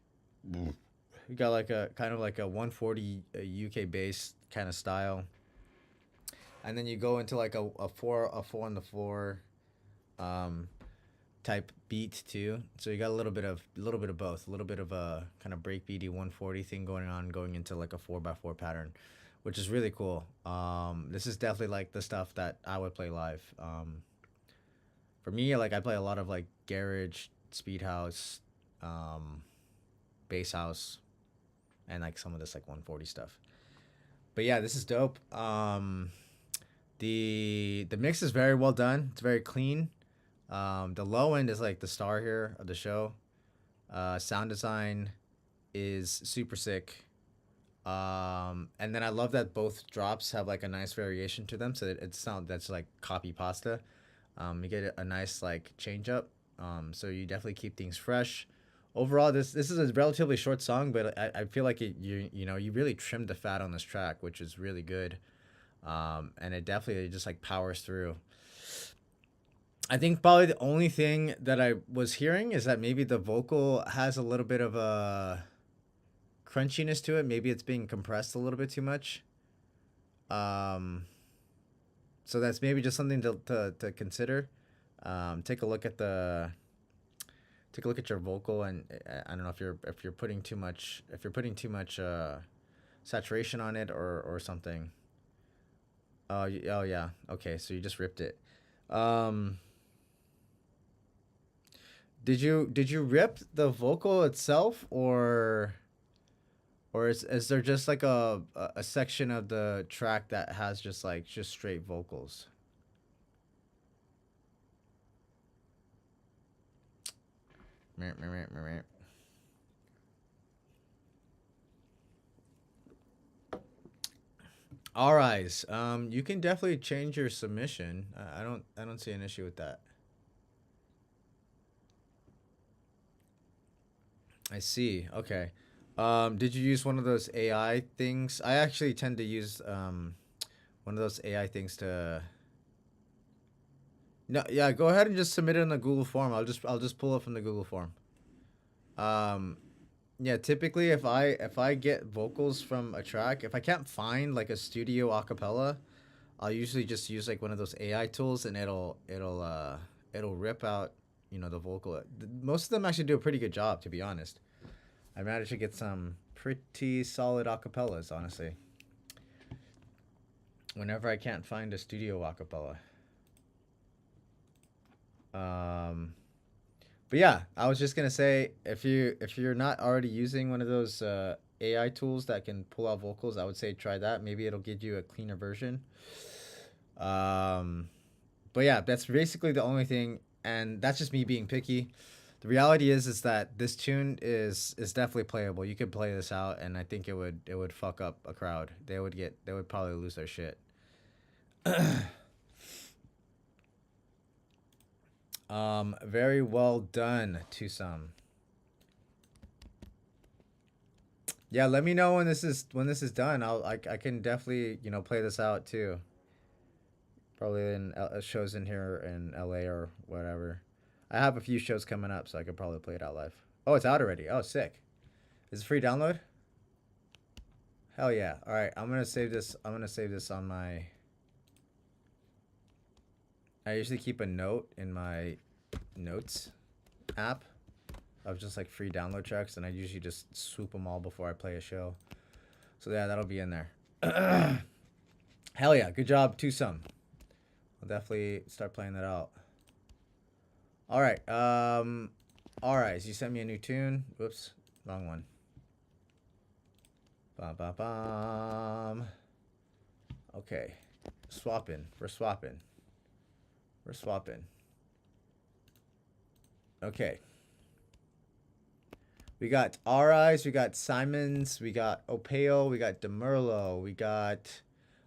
You got like a kind of like a 140 UK bass kind of style, and then you go into like a four on the floor type beat too. So you got a little bit of both, a little bit of a kind of breakbeaty 140 thing going into like a 4x4 pattern, which is really cool. This is definitely like the stuff that I would play live. For me, like I play a lot of like garage, speed house, bass house, and like some of this like 140 stuff. But yeah, this is dope. The mix is very well done. It's very clean. The low end is like the star here of the show. Sound design is super sick. And then I love that both drops have like a nice variation to them, so it's sound that's like copy pasta. You get a nice like change up. So you definitely keep things fresh. Overall, this is a relatively short song, but I feel like you really trimmed the fat on this track, which is really good. And it definitely just like powers through. I think probably the only thing that I was hearing is that maybe the vocal has a little bit of a crunchiness to it. Maybe it's being compressed a little bit too much. So that's maybe just something to consider. Take a look at your vocal, and I don't know if you're putting too much saturation on it or something. Oh yeah, okay, so you just ripped it. Did you rip the vocal itself, or is there just like a section of the track that has just straight vocals? All right. You can definitely change your submission. I don't see an issue with that. I see. Okay. Did you use one of those AI things? I actually tend to use one of those AI things to. No, yeah. Go ahead and just submit it in the Google form. I'll just pull it from the Google form. Yeah. Typically, if I get vocals from a track, if I can't find like a studio acapella, I'll usually just use like one of those AI tools, and it'll rip out the vocal. Most of them actually do a pretty good job, to be honest. I managed to get some pretty solid acapellas, honestly. Whenever I can't find a studio acapella. But yeah, I was just gonna say, if you're not already using one of those AI tools that can pull out vocals, I would say try that. Maybe it'll give you a cleaner version. But yeah, that's basically the only thing. And that's just me being picky. The reality is that this tune is definitely playable. You could play this out, and I think it would fuck up a crowd. They would probably lose their shit. Very well done, Tucson. Yeah, let me know when this is done. I can definitely play this out too. Probably in shows in here in LA or whatever. I have a few shows coming up, so I could probably play it out live. Oh, it's out already. Oh, sick. Is it free download? Hell yeah. All right, I'm gonna save this. I'm gonna save this on my. I usually keep a note in my notes app of just like free download tracks, and I usually just swoop them all before I play a show. So yeah, that'll be in there. Hell yeah, good job, Twosome. I'll definitely start playing that out. All right, all right. So you sent me a new tune. Whoops, wrong one. Bum, bum, bum. Okay, swapping. We're swapping. We're swapping. Okay. We got R.I.'s, we got Simons, we got Opeo, we got DeMurlo, we got...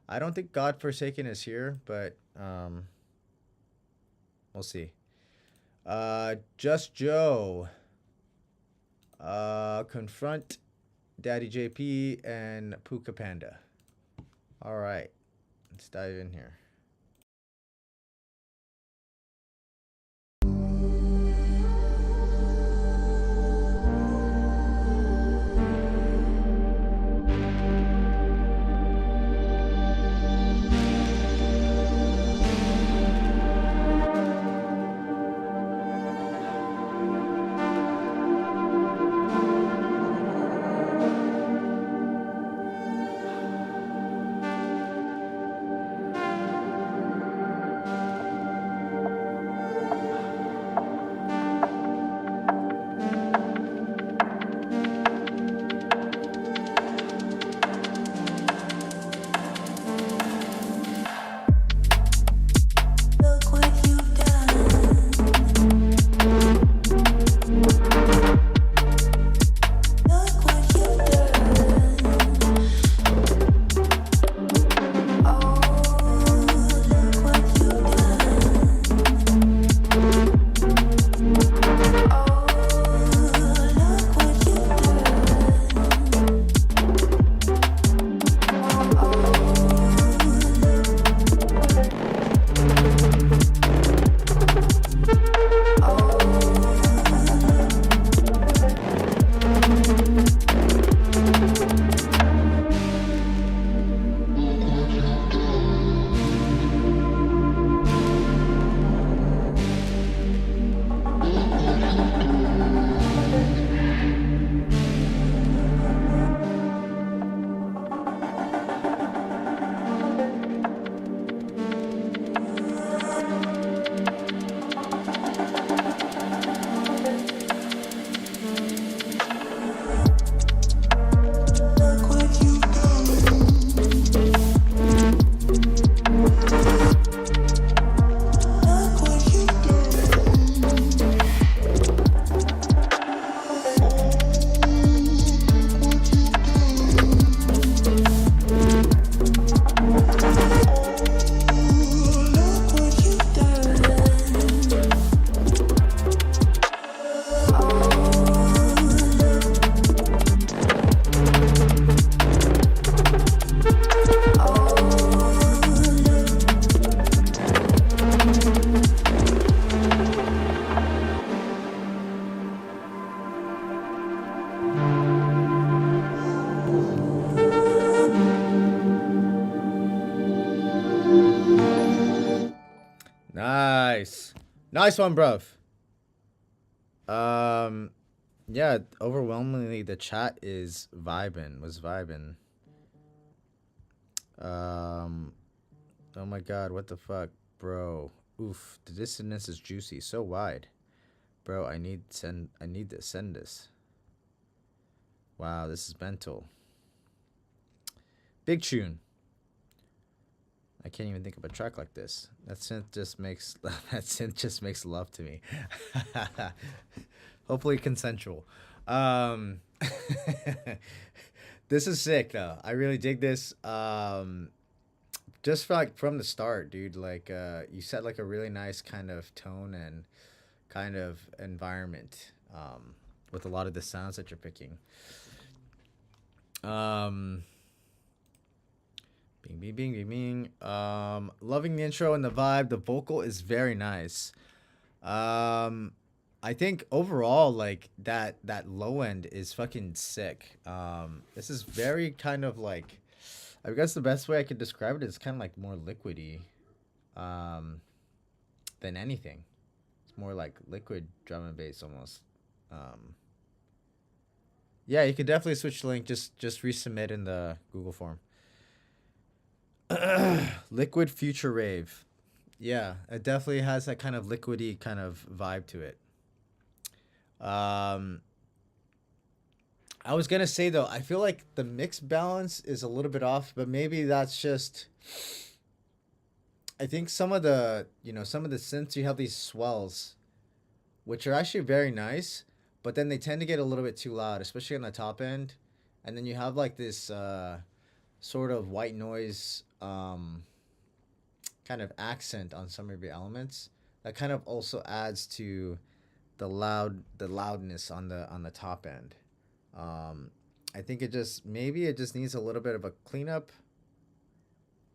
I don't think God Forsaken is here, but we'll see. Just Joe, Confront, Daddy JP, and Puka Panda. All right, let's dive in here. Nice. Nice one, bruv. Yeah, overwhelmingly the chat is was vibing. Oh my god, what the fuck, bro? Oof, the dissonance is juicy, so wide. Bro, I need to send this. Wow, this is mental. Big tune. I can't even think of a track like this. That synth just makes love to me. Hopefully consensual. This is sick though. I really dig this. Just like from the start, dude. Like you set like a really nice kind of tone and kind of environment with a lot of the sounds that you're picking. Bing, bing, bing, bing, bing. Loving the intro and the vibe. The vocal is very nice. I think overall, like that low end is fucking sick. This is very kind of like, I guess the best way I could describe it is kind of like more liquidy, than anything. It's more like liquid drum and bass almost. Yeah, you could definitely switch the link. Just resubmit in the Google form. Liquid Future Rave. Yeah, it definitely has that kind of liquidy kind of vibe to it. I was gonna say though, I feel like the mix balance is a little bit off, but maybe that's just. I think some of the synths, you have these swells, which are actually very nice, but then they tend to get a little bit too loud, especially on the top end, and then you have like this sort of white noise kind of accent on some of your elements that kind of also adds to the loudness on the top end. I think it just needs a little bit of a cleanup,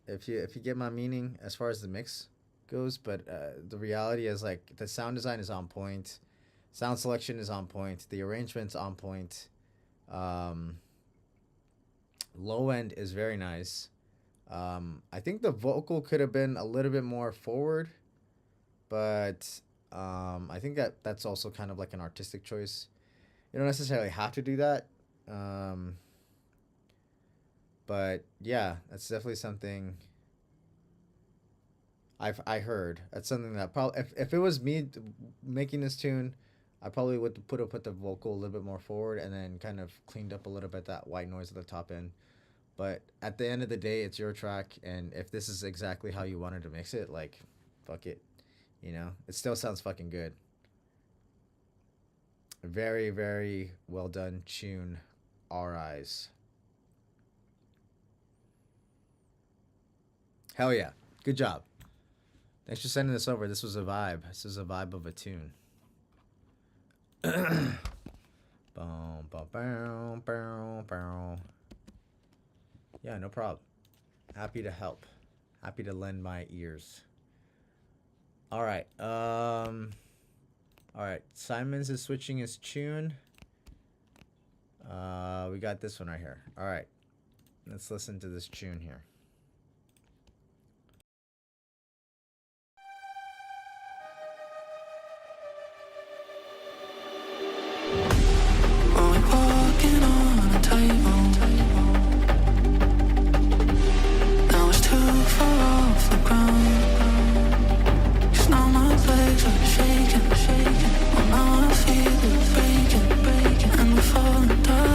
if you get my meaning as far as the mix goes. But the reality is, like, the sound design is on point, sound selection is on point, the arrangement's on point. Low end is very nice. I think the vocal could have been a little bit more forward, but I think that's also kind of like an artistic choice. You don't necessarily have to do that. But yeah, that's definitely something I heard. That's something that probably, if it was me making this tune, I probably would put the vocal a little bit more forward and then kind of cleaned up a little bit that white noise at the top end. But at the end of the day, it's your track, and if this is exactly how you wanted to mix it, like, fuck it. You know, it still sounds fucking good. Very, very well done tune, RIs. Hell yeah. Good job. Thanks for sending this over. This was a vibe. This is a vibe of a tune. Boom, boom, boom, boom, boom. Yeah, no problem. Happy to help. Happy to lend my ears. All right. All right. Simons is switching his tune. We got this one right here. All right. Let's listen to this tune here. Walking on a tightrope. Now it's too far off the ground. 'Cause now my legs are shaking. Oh, now I feel it breaking, and we're falling down.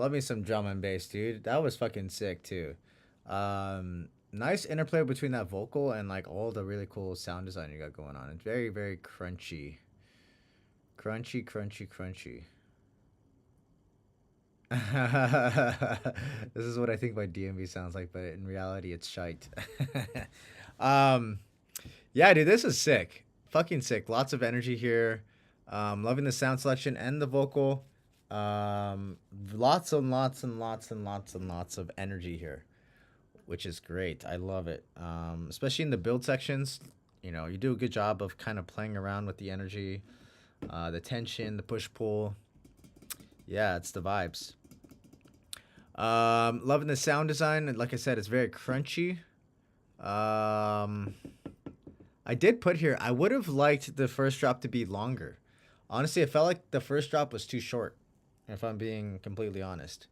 Love me some drum and bass, dude. That was fucking sick too. Nice interplay between that vocal and like all the really cool sound design you got going on. It's very, very crunchy. Crunchy, crunchy, crunchy. This is what I think my DMV sounds like, but in reality it's shite. Yeah, dude, this is sick. Fucking sick. Lots of energy here. Loving the sound selection and the vocal. Lots and lots and lots and lots and lots of energy here, which is great. I love it. Especially in the build sections. You know, you do a good job of kind of playing around with the energy, the tension, the push-pull. Yeah, it's the vibes. Loving the sound design. And like I said, it's very crunchy. I did put here, I would have liked the first drop to be longer. Honestly, I felt like the first drop was too short, if I'm being completely honest.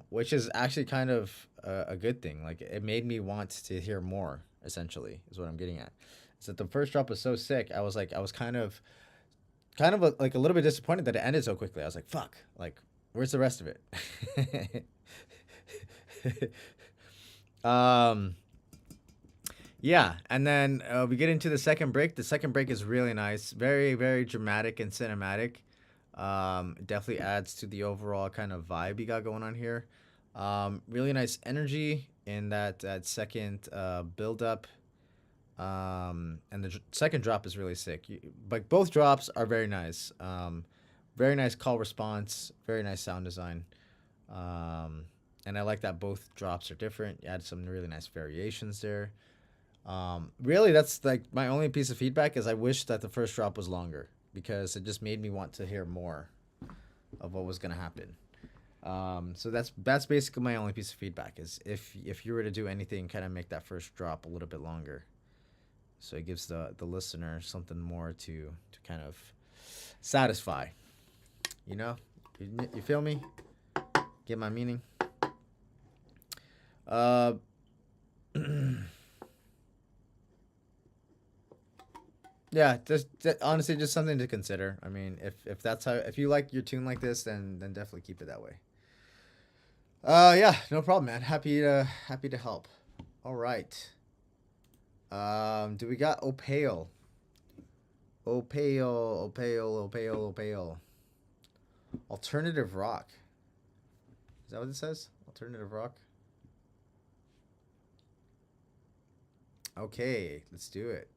Which is actually kind of a good thing. Like, it made me want to hear more, essentially, is what I'm getting at. Is that the first drop was so sick, I was kind of like a little bit disappointed that it ended so quickly. I was like, fuck, like, where's the rest of it? Yeah, and then we get into the second break. The second break is really nice. Very, very dramatic and cinematic. Definitely adds to the overall kind of vibe you got going on here. Really nice energy in that second build-up. And the second drop is really sick. But both drops are very nice. Very nice call response. Very nice sound design. And I like that both drops are different. You add some really nice variations there. Really, that's like my only piece of feedback is I wish that the first drop was longer because it just made me want to hear more of what was going to happen. So that's basically my only piece of feedback is if you were to do anything, kind of make that first drop a little bit longer. So it gives the listener something more to kind of satisfy. You know? You feel me? Get my meaning? Yeah, just honestly, just something to consider. I mean, if that's how, if you like your tune like this, then definitely keep it that way. Yeah, no problem, man. Happy to help. All right. Do we got Opale? Opale. Alternative rock. Is that what it says? Alternative rock. Okay, let's do it.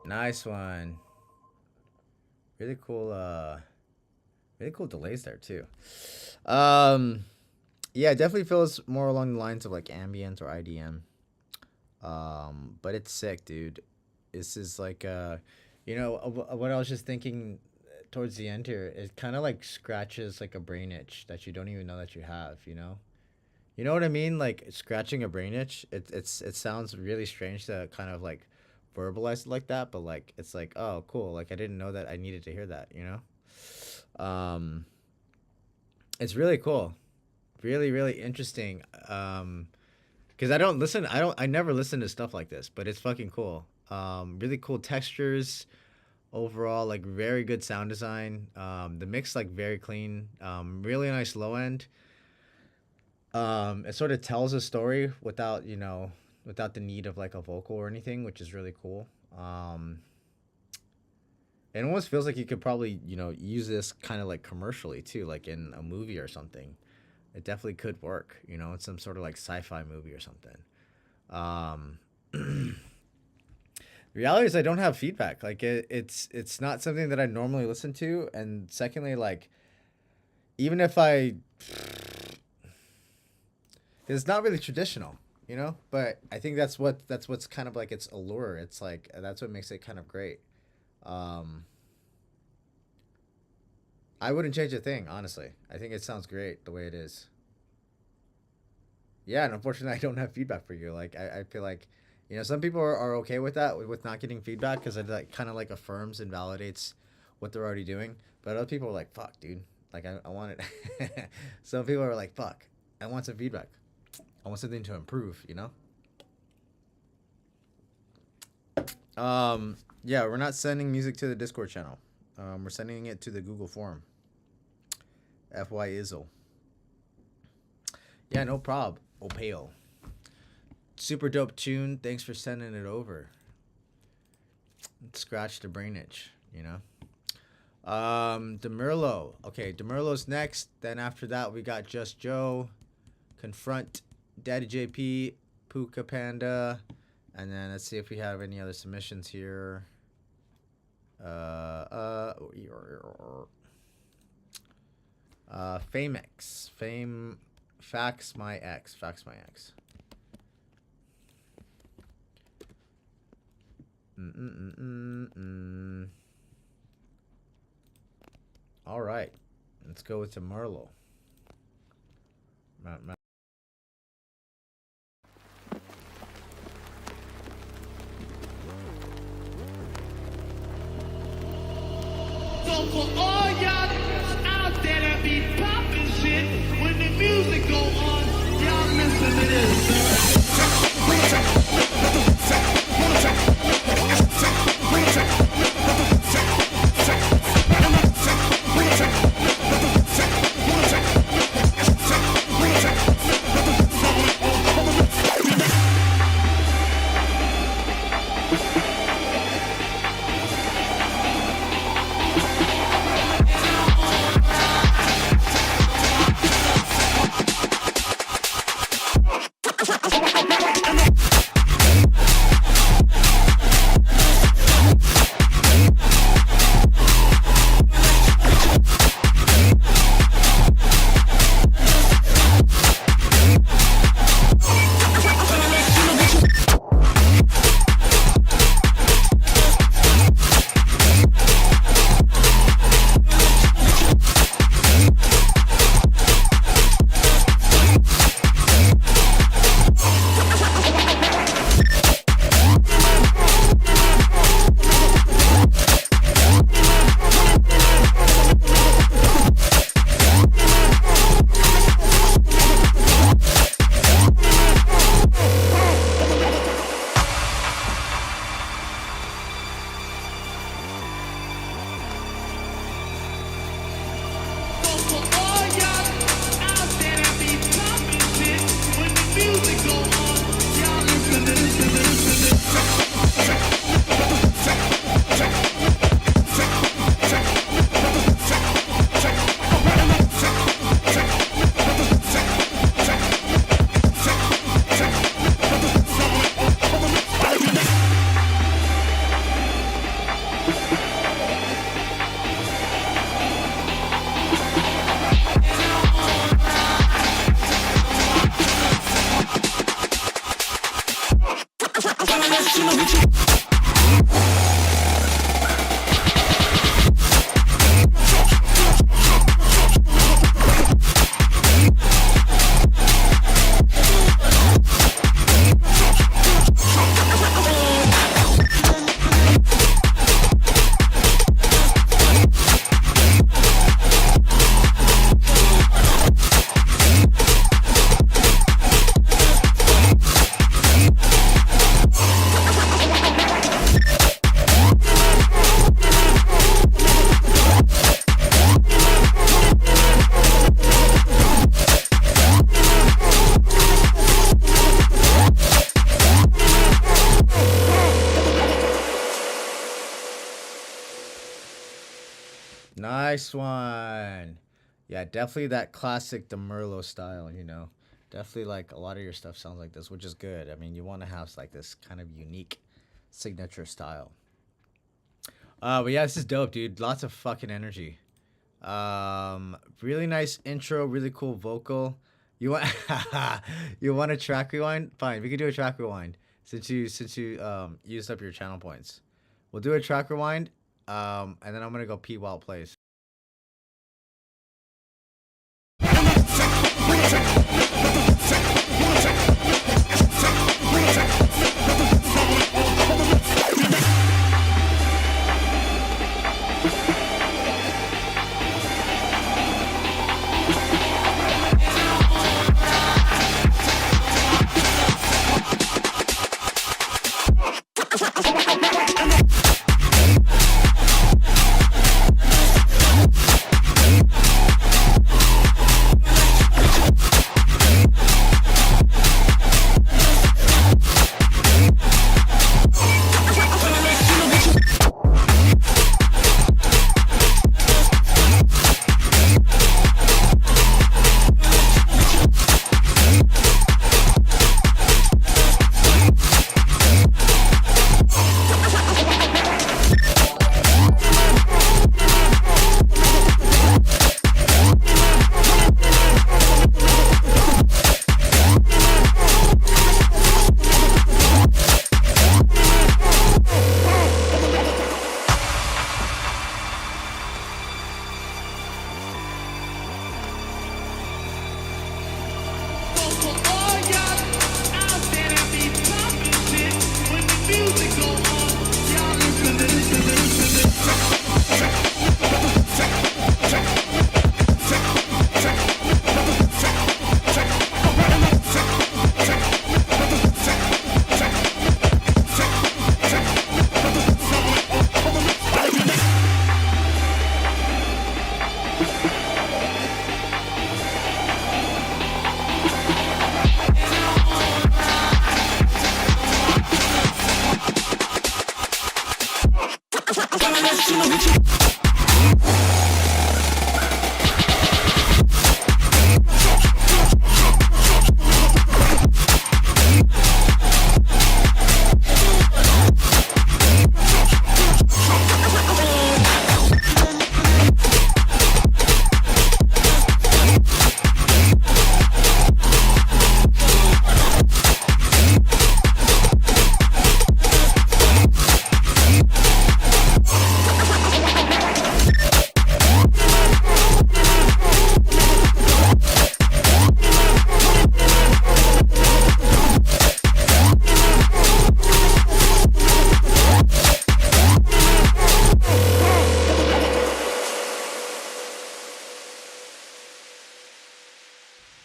Nice one. Really cool delays there too. Yeah, it definitely feels more along the lines of like ambient or IDM. But it's sick, dude. This is like what I was just thinking towards the end here, it kind of like scratches like a brain itch that you don't even know that you have, you know? You know what I mean? Like scratching a brain itch. It sounds really strange to kind of like verbalize it like that, but like it's like, oh cool, like I didn't know that I needed to hear that, you know? It's really cool. Really, really interesting. Because I never listen to stuff like this, but it's fucking cool. Really cool textures overall, like very good sound design. The mix like very clean. Really nice low end. It sort of tells a story without the need of like a vocal or anything, which is really cool. It almost feels like you could probably use this kind of like commercially too, like in a movie or something. It definitely could work, in some sort of like sci-fi movie or something. The reality is I don't have feedback. Like it's not something that I normally listen to. And secondly, like even if it's not really traditional, but I think that's what's kind of like its allure. It's like, that's what makes it kind of great. I wouldn't change a thing, honestly. I think it sounds great the way it is. Yeah, and unfortunately, I don't have feedback for you. Like, I feel like, some people are okay with that, with not getting feedback, because it like, kind of like affirms and validates what they're already doing. But other people are like, fuck, dude. Like, I want it. Some people are like, fuck, I want some feedback. I want something to improve, Yeah, we're not sending music to the Discord channel. We're sending it to the Google form. FY Izzle. Yeah, no prob. Opeo. Super dope tune. Thanks for sending it over. Scratch the brain itch, Demirlo. Okay, Demirlo's next. Then after that, we got Just Joe, Confront, Daddy JP, Puka Panda, and then let's see if we have any other submissions here. Famex. Fax my ex. All right, let's go with Merlo. So for all y'all out there that be popping shit, when the music go on, y'all listen to this. nice one. Yeah, definitely that classic DeMerlo style, you know. Definitely like a lot of your stuff sounds like this, which is good. I mean, you want to have like this kind of unique signature style. But yeah, this is dope, dude. Lots of fucking energy. Really nice intro, really cool vocal. You want you want a track rewind? Fine, we can do a track rewind since you used up your channel points. We'll do a track rewind. And then I'm gonna go pee while it plays.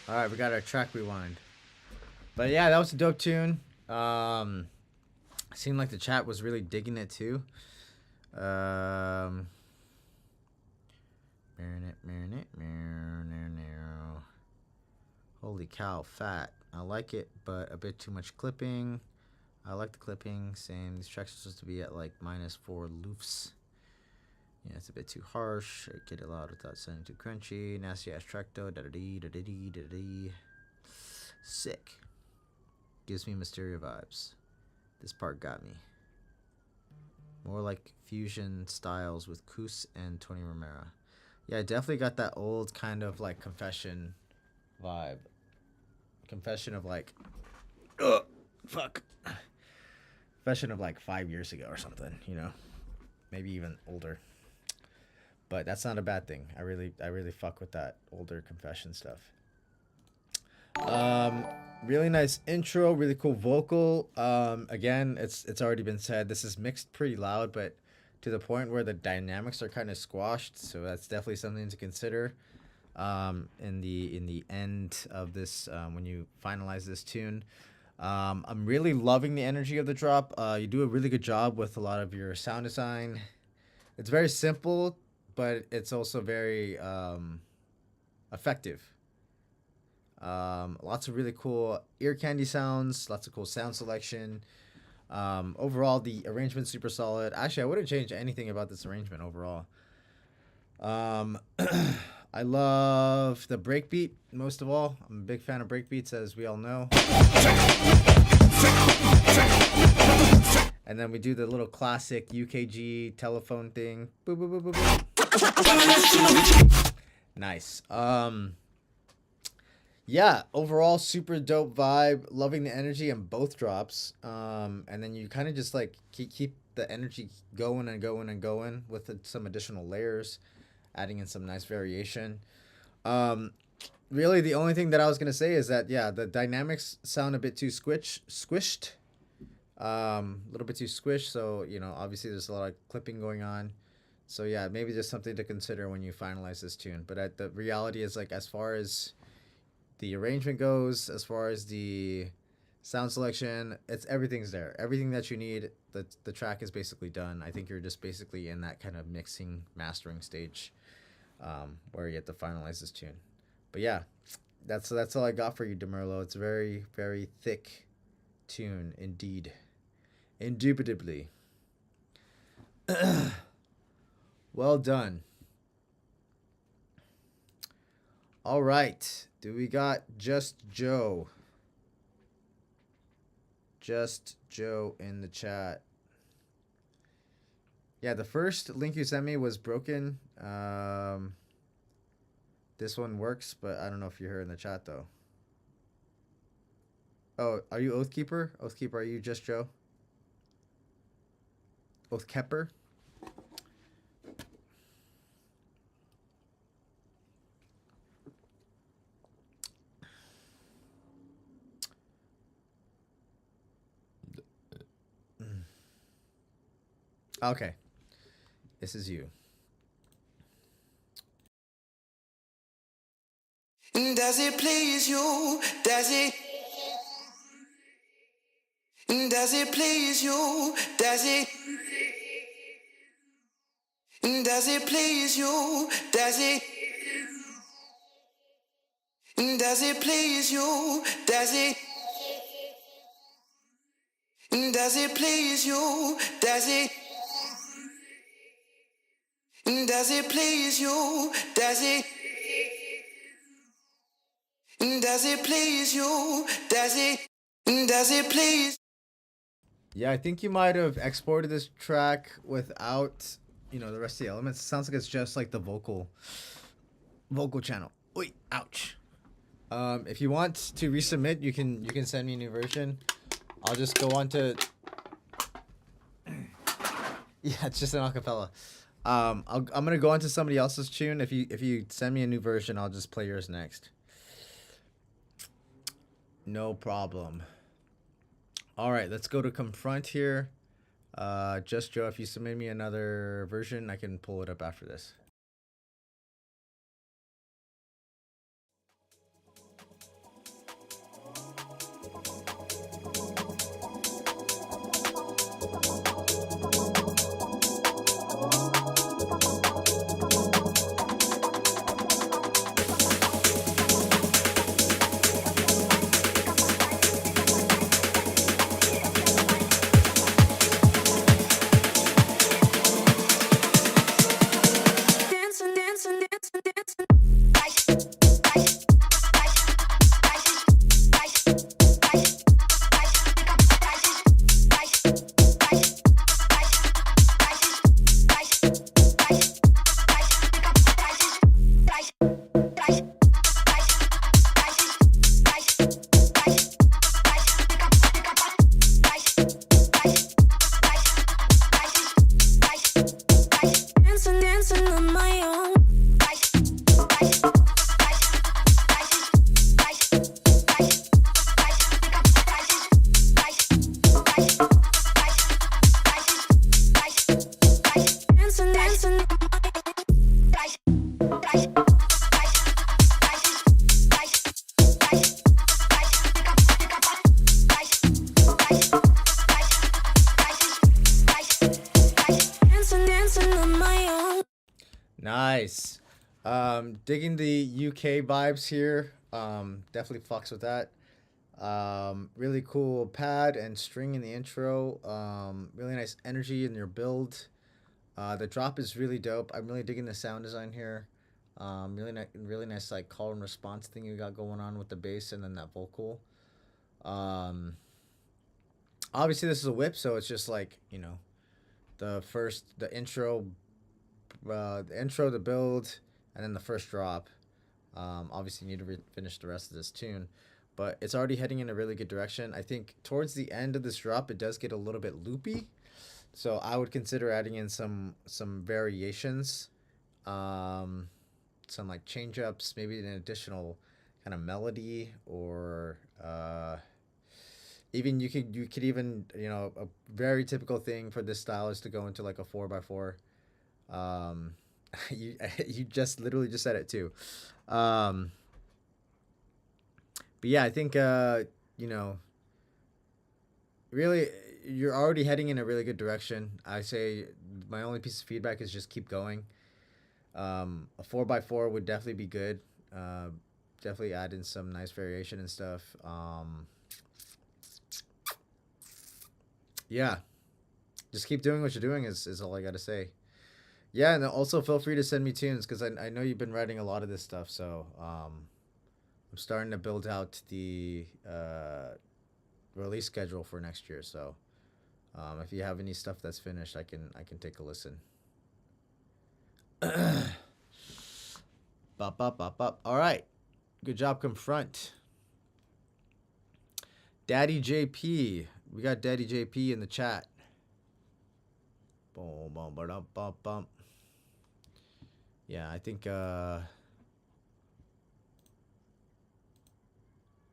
Alright, we got our track rewind. But yeah, that was a dope tune. Seemed like the chat was really digging it too. Holy cow, fat. I like it, but a bit too much clipping. I like the clipping. Same. These tracks are supposed to be at like -4 loofs. Yeah, it's a bit too harsh. Get it loud without sounding too crunchy. Nasty ass track though. Da-da-dee. Sick. Gives me Mysterio vibes. This part got me. More like fusion styles with Kus and Tony Romero. Yeah, I definitely got that old kind of like Confession vibe. Confession of like, fuck. Confession of like 5 years ago or something, you know, maybe even older. But that's not a bad thing. I really fuck with that older Confession stuff. Really nice intro, really cool vocal. Again, it's already been said, this is mixed pretty loud, but to the point where the dynamics are kind of squashed. So that's definitely something to consider in the end of this, when you finalize this tune. I'm really loving the energy of the drop. You do a really good job with a lot of your sound design. It's very simple, but it's also very effective. Lots of really cool ear candy sounds, lots of cool sound selection. Overall, the arrangement's super solid. Actually, I wouldn't change anything about this arrangement overall. I love the breakbeat most of all. I'm a big fan of breakbeats, as we all know. And then we do the little classic UKG telephone thing. Boop, boop, boop, boop, boop. Nice. Yeah, overall super dope vibe. Loving the energy in both drops. And then you kind of just like keep the energy going and going and going with some additional layers, adding in some nice variation. Really the only thing that I was gonna say is that yeah, the dynamics sound a bit too squished. A little bit too squished, so you know, obviously there's a lot of clipping going on. So yeah, maybe just something to consider when you finalize this tune. But the reality is, like, as far as the arrangement goes, as far as the sound selection, everything's there. Everything that you need, the track is basically done. I think you're just basically in that kind of mixing, mastering stage, where you have to finalize this tune. But yeah, that's all I got for you, DeMerlo. It's a very, very thick tune indeed. Indubitably. Well done. All right. Do we got Just Joe? Just Joe in the chat. Yeah, the first link you sent me was broken. This one works, but I don't know if you're here in the chat though. Oh, are you Oathkeeper? Oathkeeper, are you Just Joe? Oathkeeper? Okay. This is you. Does it please you? Does it? Does it please you? Does it? Does it please you? Does it? Does it please you? Does it? Does it please you? Does it? Does it please you? Does it? Does it please you? Does it? Does it please? Yeah, I think you might have exported this track without, you know, the rest of the elements. It sounds like it's just like the vocal channel. Wait, ouch. If you want to resubmit, you can send me a new version. I'll just go on to. Yeah, it's just an acapella. I'm gonna go on to somebody else's tune. If you send me a new version, I'll just play yours next. No problem. All right, let's go to Confront here. Just Joe, if you submit me another version, I can pull it up after this. Nice. Digging the UK vibes here. Definitely fucks with that. Really cool pad and string in the intro. Really nice energy in your build. The drop is really dope. I'm really digging the sound design here. Really nice like call and response thing you got going on with the bass and then that vocal. Obviously this is a whip, so it's just like, you know, the intro, the build, and then the first drop. Obviously you need to finish the rest of this tune, but it's already heading in a really good direction. I think towards the end of this drop, it does get a little bit loopy, so I would consider adding in some variations, some like change ups, maybe an additional kind of melody, or even you could even, you know, a very typical thing for this style is to go into like a 4x4. You just literally just said it too. But yeah, I think you know, really you're already heading in a really good direction. I say my only piece of feedback is just keep going. A 4x4 would definitely be good. Definitely add in some nice variation and stuff. Yeah, just keep doing what you're doing is all I gotta say. Yeah, and also feel free to send me tunes, because I know you've been writing a lot of this stuff, so I'm starting to build out the release schedule for next year. So if you have any stuff that's finished, I can take a listen. Bop, bop, bop, bop. All right, good job, Confront. Daddy JP, we got Daddy JP in the chat. Boom, boom, ba-dum, bum, bum. Yeah, I think Daddy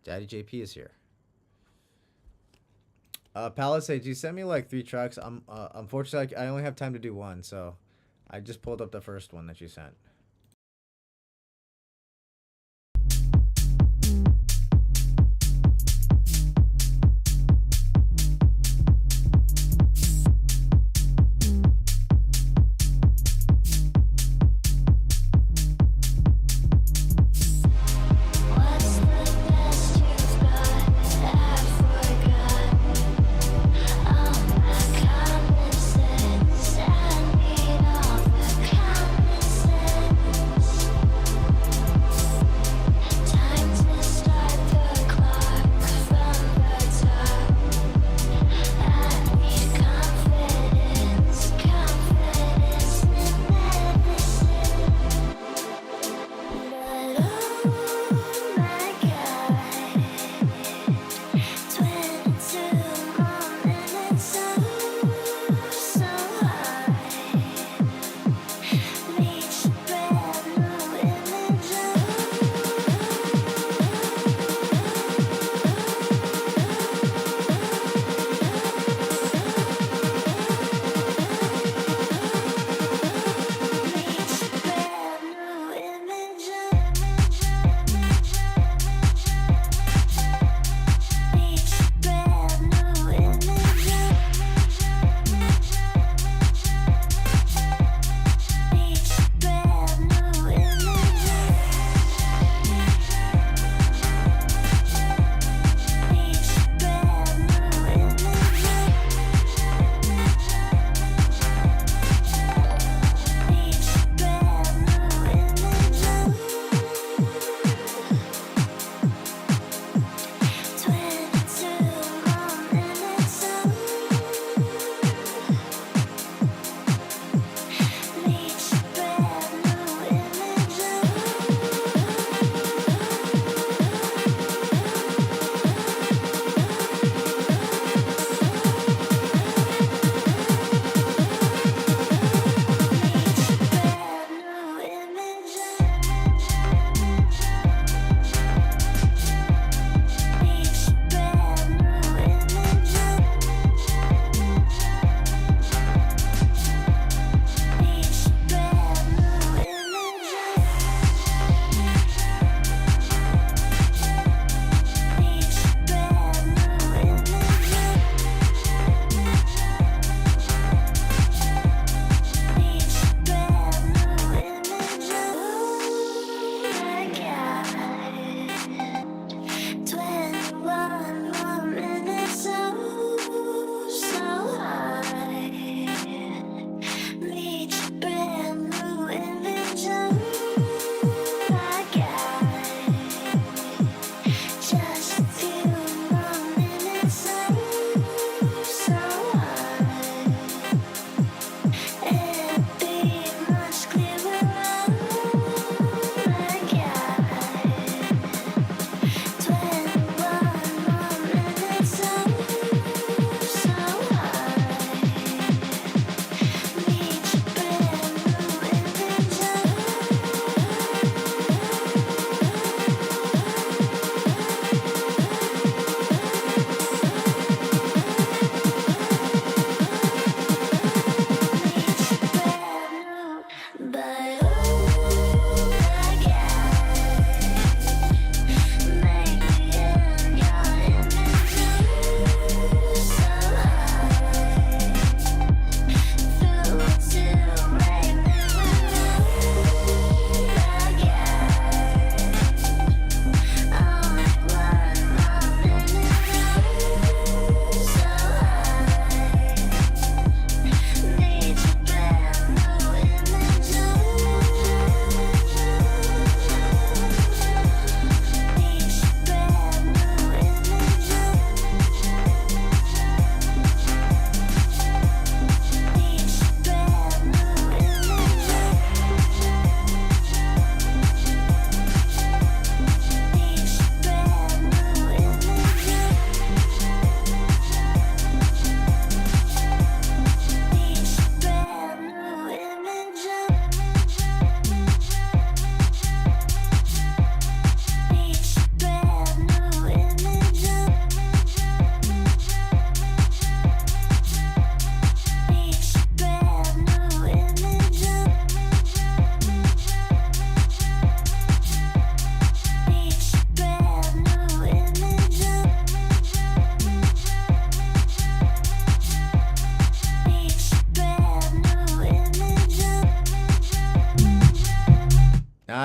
JP is here. Palisade, you sent me like 3 tracks. Unfortunately, I only have time to do one, so I just pulled up the first one that you sent. What's the best you've got? I forgot. All my common sense. I need all the common sense.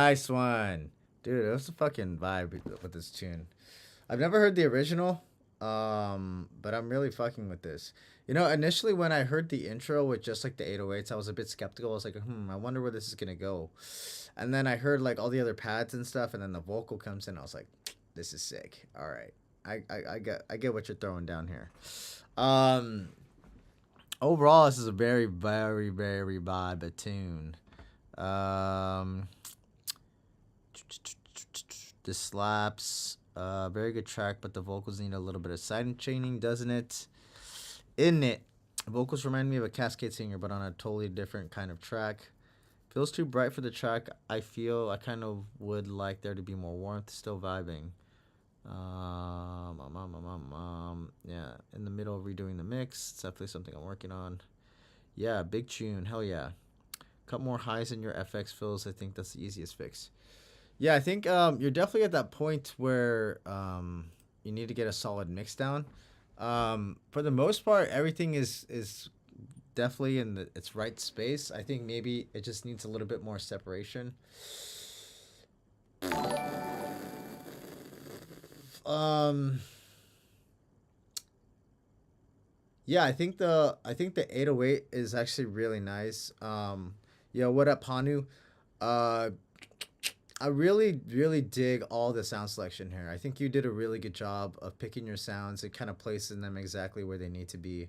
Nice one. Dude, it was a fucking vibe with this tune. I've never heard the original, but I'm really fucking with this. You know, initially when I heard the intro with just like the 808s, I was a bit skeptical. I was like, I wonder where this is gonna go. And then I heard like all the other pads and stuff, and then the vocal comes in. I was like, this is sick. All right, I get what you're throwing down here. Overall, this is a very, very, very vibe tune. This slaps. Very good track, but the vocals need a little bit of side chaining, doesn't it? Isn't it? Vocals remind me of a Cascade Singer, but on a totally different kind of track. Feels too bright for the track. I feel I kind of would like there to be more warmth. Still vibing. Yeah, in the middle of redoing the mix. It's definitely something I'm working on. Yeah, big tune. Hell yeah. Cut more highs in your FX fills. I think that's the easiest fix. Yeah, I think you're definitely at that point where you need to get a solid mix down. For the most part, everything is definitely in its right space. I think maybe it just needs a little bit more separation. Yeah, I think the 808 is actually really nice. Yo, what up, Hanu? I really, really dig all the sound selection here. I think you did a really good job of picking your sounds and kind of placing them exactly where they need to be.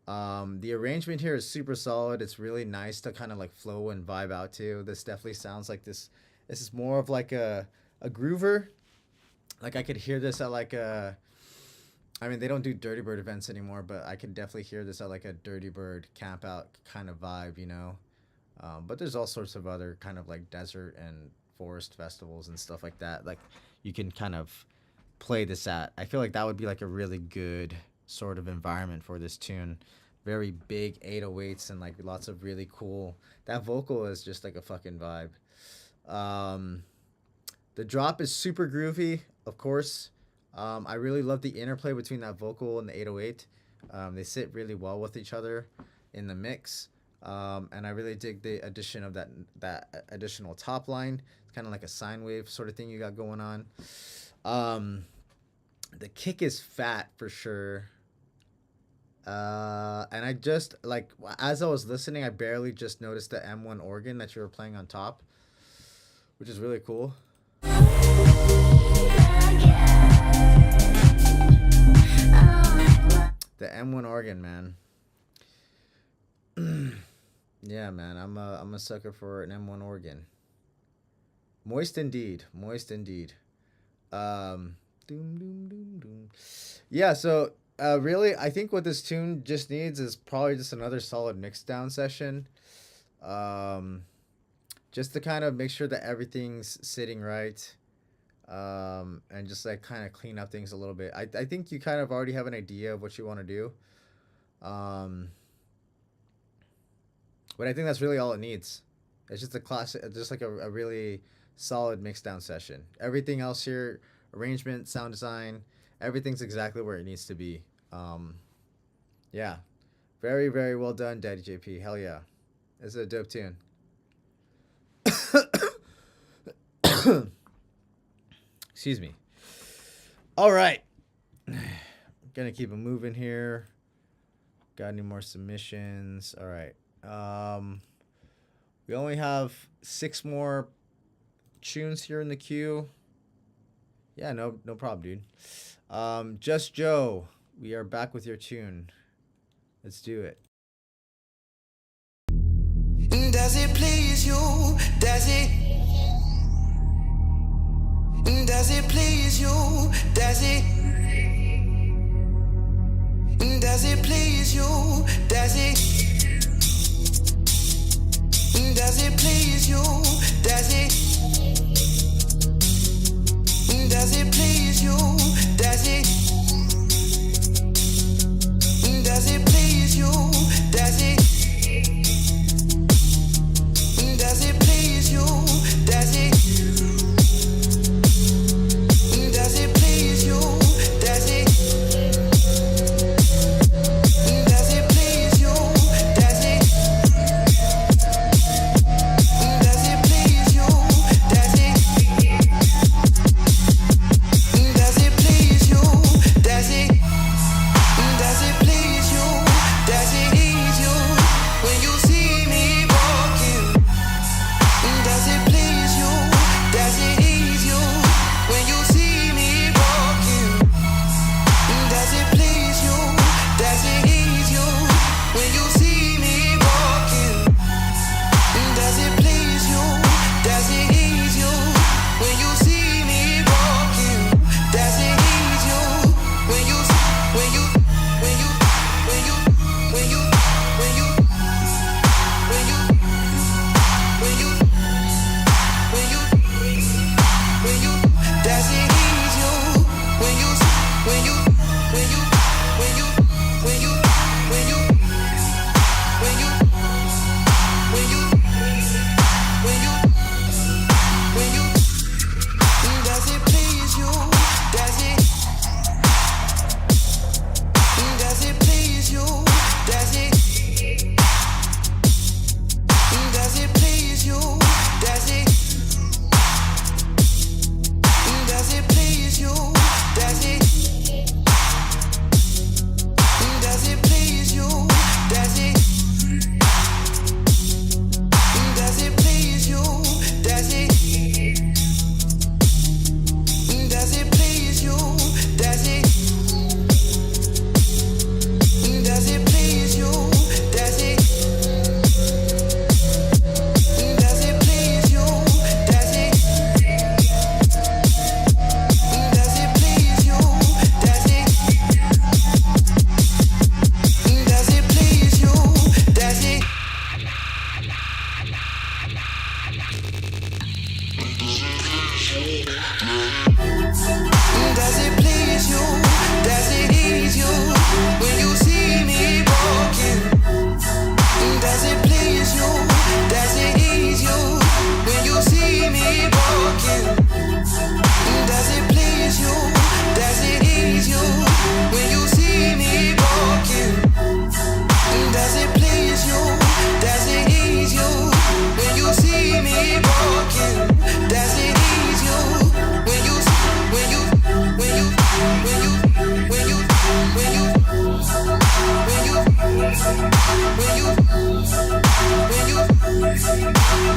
The arrangement here is super solid. It's really nice to kind of like flow and vibe out to. This definitely sounds like this. This is more of like a groover. Like I could hear this at like a, I mean, they don't do Dirty Bird events anymore, but I could definitely hear this at like a Dirty Bird camp out kind of vibe, you know? But there's all sorts of other kind of like desert and forest festivals and stuff like that. Like you can kind of play this at. I feel like that would be like a really good sort of environment for this tune. Very big 808s and like lots of really cool. That vocal is just like a fucking vibe. The drop is super groovy, of course. I really love the interplay between that vocal and the 808. They sit really well with each other in the mix. And I really dig the addition of that additional top line. It's kind of like a sine wave sort of thing you got going on. The kick is fat for sure. And I just, like, as I was listening, I barely just noticed the M1 organ that you were playing on top, which is really cool. The M1 organ, man. Yeah, man, I'm a sucker for an M1 organ. Moist indeed, moist indeed. Yeah, so really, I think what this tune just needs is probably just another solid mix down session. Just to kind of make sure that everything's sitting right. And just like kind of clean up things a little bit. I think you kind of already have an idea of what you want to do. But I think that's really all it needs. It's just a classic, just like a really solid mix down session. Everything else here, arrangement, sound design, everything's exactly where it needs to be. Yeah, very, very well done, Daddy JP. Hell yeah. This is a dope tune. Excuse me. All right. Gonna keep it moving here. Got any more submissions? All right. We only have 6 more tunes here in the queue. Yeah, no problem, dude. Just Joe, we are back with your tune. Let's do it. Does it please you? Does it? Does it please you? Does it? Does it please you? Does it? Does it please you? Does it? Does it please you? Does it? Does it please you? Does it? Does it please you? Does it? Does it please you? Does it? Does it please you? Does it? Does it please you? Does it please you? Does it ease you when you see me broken? Does it please you? Does it ease you when you see me broken? Does it please you? Does it ease you when you see me broken? Does it please you? Does it ease you when you see me broken? Does it ease you when you when you when you when you when you when you when you when you when you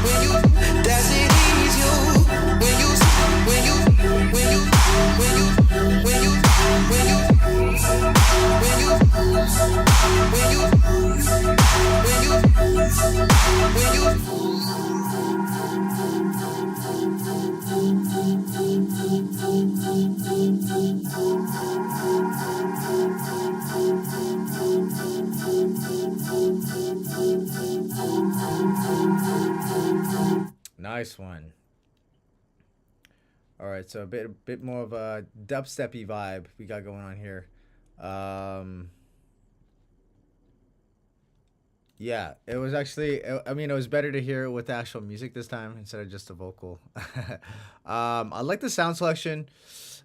when you does it ease you when you when you when you when you when you when you when you when you when you Nice one. All right, so a bit more of a dubsteppy vibe we got going on here. Yeah, it was actually. I mean, it was better to hear it with the actual music this time instead of just the vocal. I like the sound selection,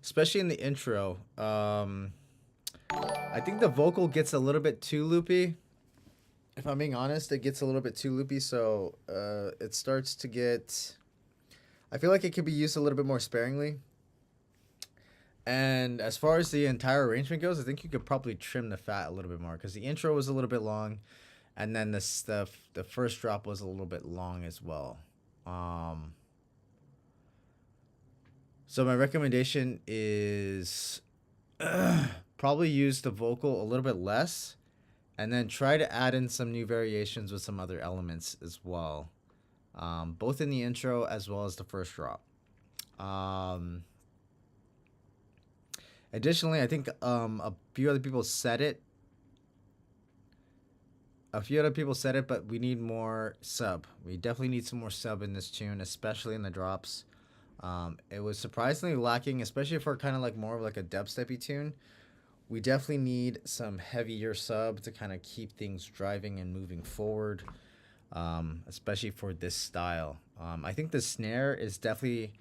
especially in the intro. I think the vocal gets a little bit too loopy. If I'm being honest, it gets a little bit too loopy, so it starts to get. I feel like it could be used a little bit more sparingly. And as far as the entire arrangement goes, I think you could probably trim the fat a little bit more because the intro was a little bit long, and then the first drop was a little bit long as well. So my recommendation is probably use the vocal a little bit less, and then try to add in some new variations with some other elements as well, both in the intro as well as the first drop. Additionally, I think a few other people said it. But we need more sub. We definitely need some more sub in this tune, especially in the drops. It was surprisingly lacking, especially for kind of like more of like a dubsteppy tune. We definitely need some heavier sub to kind of keep things driving and moving forward, especially for this style. I think the snare is definitely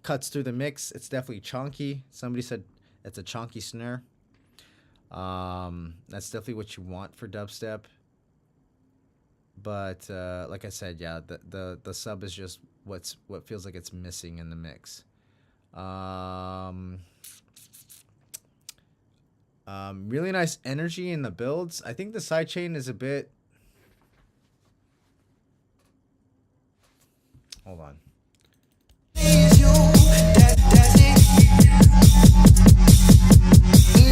cuts through the mix. It's definitely chunky. Somebody said it's a chunky snare. That's definitely what you want for dubstep. But like I said, yeah, the sub is just what feels like it's missing in the mix. Really nice energy in the builds. I think the sidechain is a bit. Hold on. please you?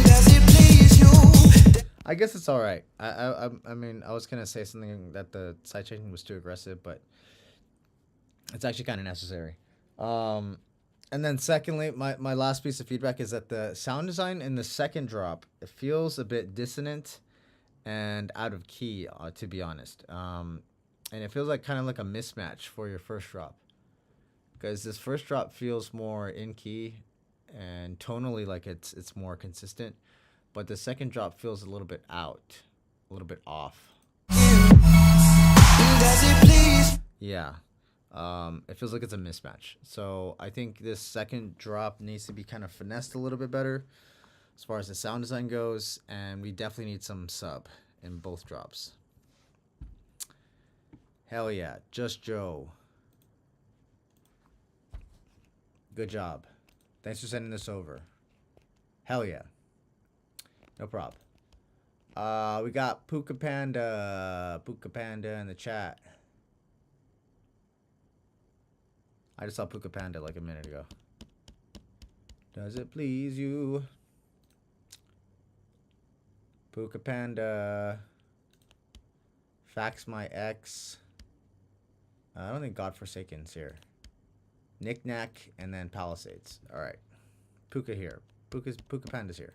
Does it please you? I guess it's all right. I mean, I was gonna say something that the sidechain was too aggressive, but it's actually kind of necessary. And then secondly, my last piece of feedback is that the sound design in the second drop, it feels a bit dissonant and out of key, to be honest. And it feels like kind of like a mismatch for your first drop, because this first drop feels more in key and tonally like it's more consistent, but the second drop feels a little bit out, a little bit off. Does it please? Yeah. It feels like it's a mismatch. So I think this second drop needs to be kind of finessed a little bit better as far as the sound design goes, and we definitely need some sub in both drops. Hell yeah, Just Joe. Good job. Thanks for sending this over. Hell yeah. No problem. We got Puka Panda in the chat. I just saw Puka Panda like a minute ago. Does it please you? Puka Panda. Fax my ex. I don't think Godforsaken's here. Knick-Knack and then Palisades. Alright. Puka here. Puka Panda's here.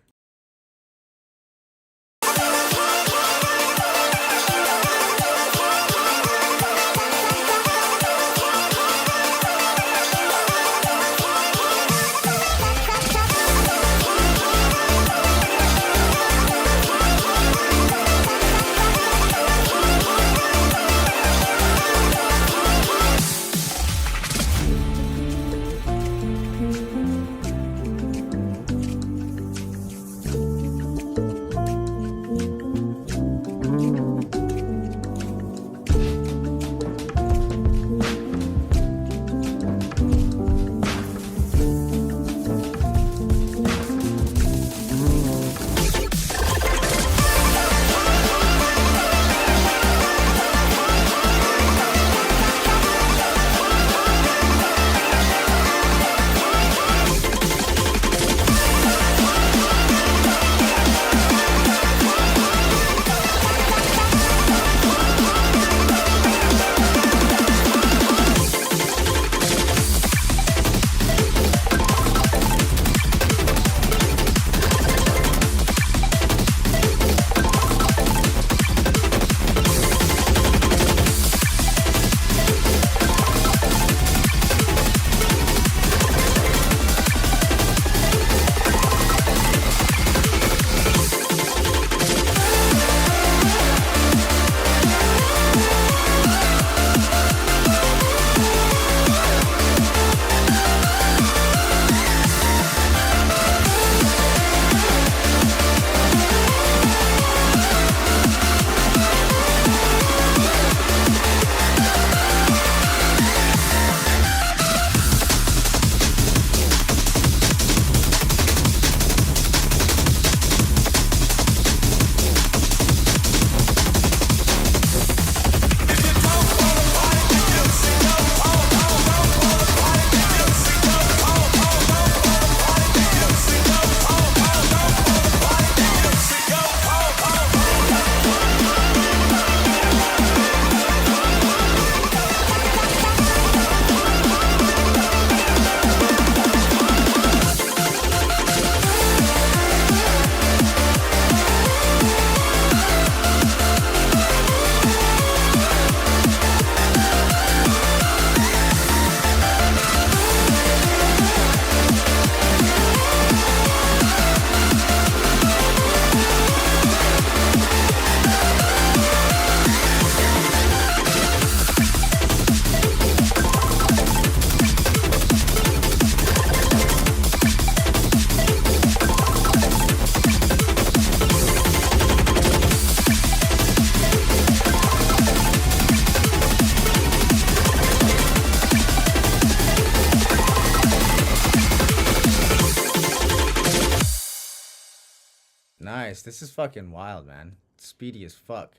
Nice. This is fucking wild, man. Speedy as fuck.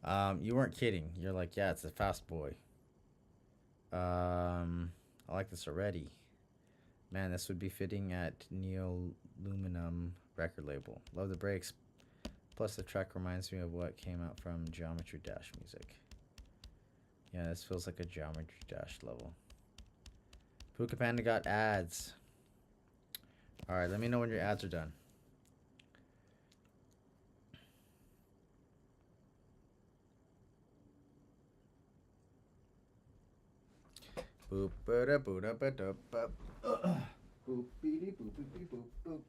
You weren't kidding. You're like, yeah, it's a fast boy. I like this already. Man, this would be fitting at Neoluminum record label. Love the breaks. Plus the track reminds me of what came out from Geometry Dash music. Yeah, this feels like a Geometry Dash level. Puka Panda got ads. Alright, let me know when your ads are done. Boop ba da boo da ba da ba. Boop beady boop beep boop boop.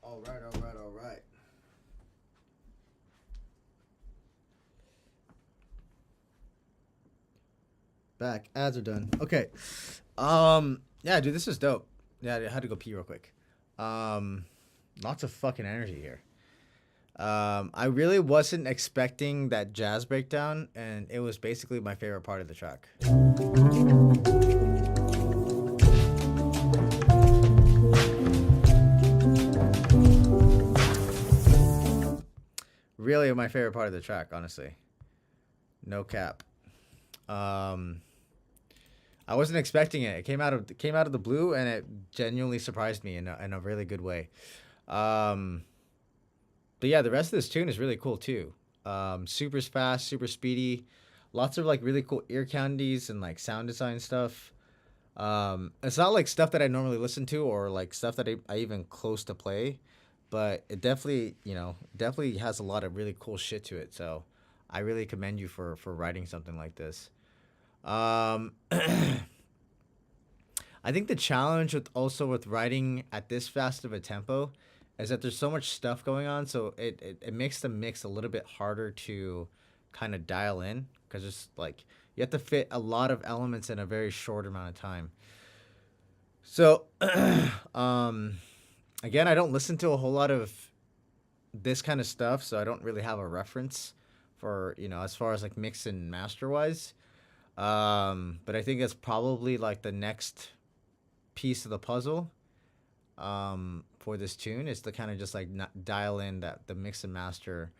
All right. Back. Ads are done. Okay. Yeah, dude, this is dope. Yeah, I had to go pee real quick. Lots of fucking energy here. I really wasn't expecting that jazz breakdown, and it was basically my favorite part of the track. Really my favorite part of the track, honestly. No cap. I wasn't expecting it. It came out of the blue, and it genuinely surprised me in a really good way. But yeah, the rest of this tune is really cool too. Super fast, super speedy, lots of like really cool ear candies and like sound design stuff. It's not like stuff that I normally listen to or like stuff that I even close to play, but it definitely has a lot of really cool shit to it. So I really commend you for writing something like this. I think the challenge with writing at this fast of a tempo is that there's so much stuff going on, so it makes the mix a little bit harder to kind of dial in, because it's like you have to fit a lot of elements in a very short amount of time. So again, I don't listen to a whole lot of this kind of stuff, so I don't really have a reference for, as far as like mix and master wise. But I think it's probably like the next piece of the puzzle for this tune is to kind of just like dial in the mix and master,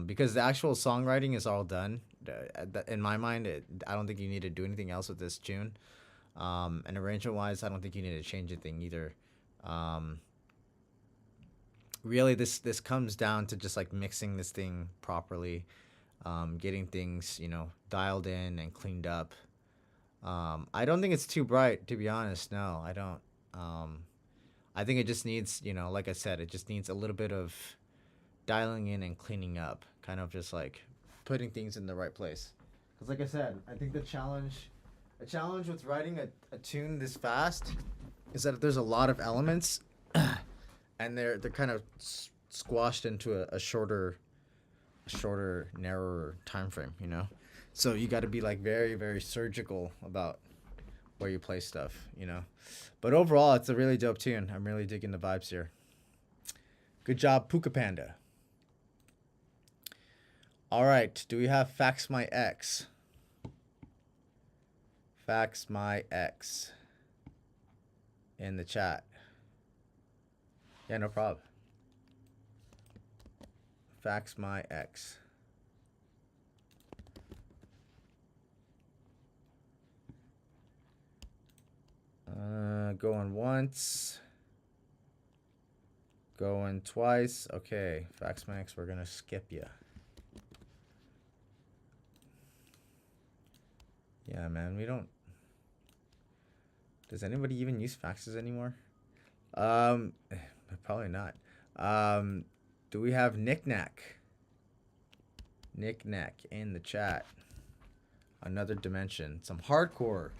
because the actual songwriting is all done. In my mind, I don't think you need to do anything else with this tune. And arrangement wise, I don't think you need to change anything either. Really, this comes down to just like mixing this thing properly, getting things dialed in and cleaned up. I don't think it's too bright, to be honest. No, I don't. I think it just needs, like I said, it just needs a little bit of dialing in and cleaning up, kind of just like putting things in the right place. Because like I said, I think a challenge with writing a tune this fast is that there's a lot of elements and they're kind of squashed into a shorter, narrower time frame, So you got to be like very, very surgical about where you play stuff, But overall, it's a really dope tune. I'm really digging the vibes here. Good job, Puka Panda. All right, do we have Fax My Ex? Fax My Ex in the chat. Yeah, no problem. Fax My Ex. Going once. Going twice. Okay, Fax My Ex, we're gonna skip ya. Yeah, man, we don't. Does anybody even use faxes anymore? Probably not. Do we have Knick-Knack? Knick-Knack in the chat. Another dimension. Some hardcore.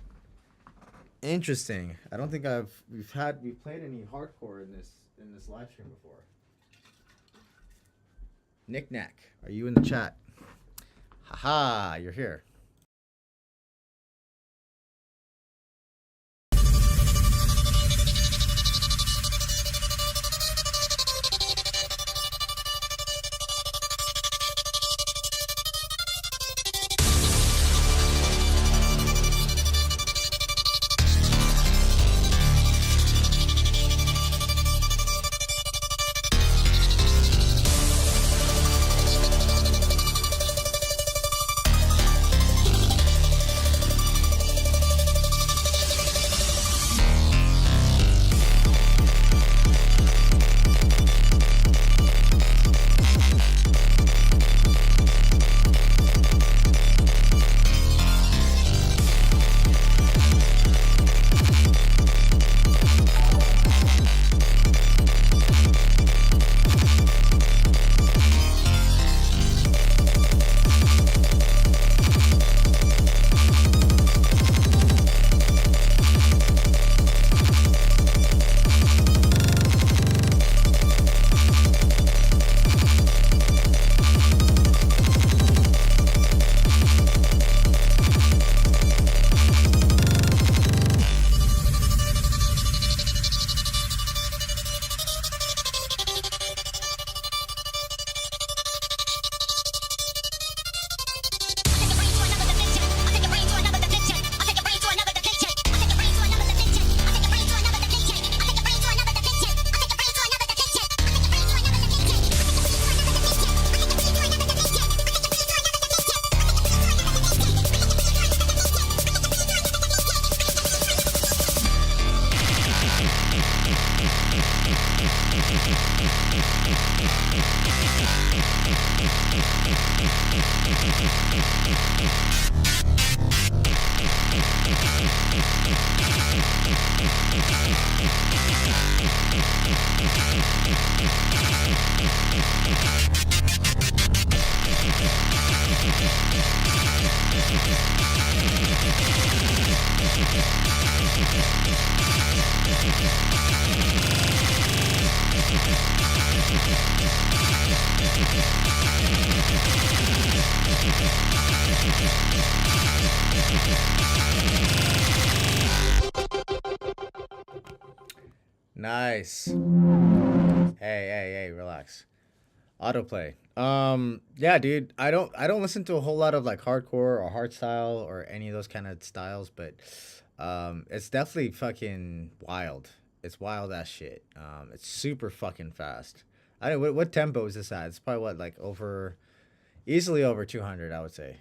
Interesting. I don't think we've played any hardcore in this live stream before. Knick-Knack, are you in the chat? Haha, you're here. Nice. Hey, relax. Autoplay. Yeah, dude. I don't listen to a whole lot of like hardcore or hardstyle or any of those kind of styles, but it's definitely fucking wild. It's wild ass shit. It's super fucking fast. I don't what tempo is this at? It's probably what, like easily over 200, I would say.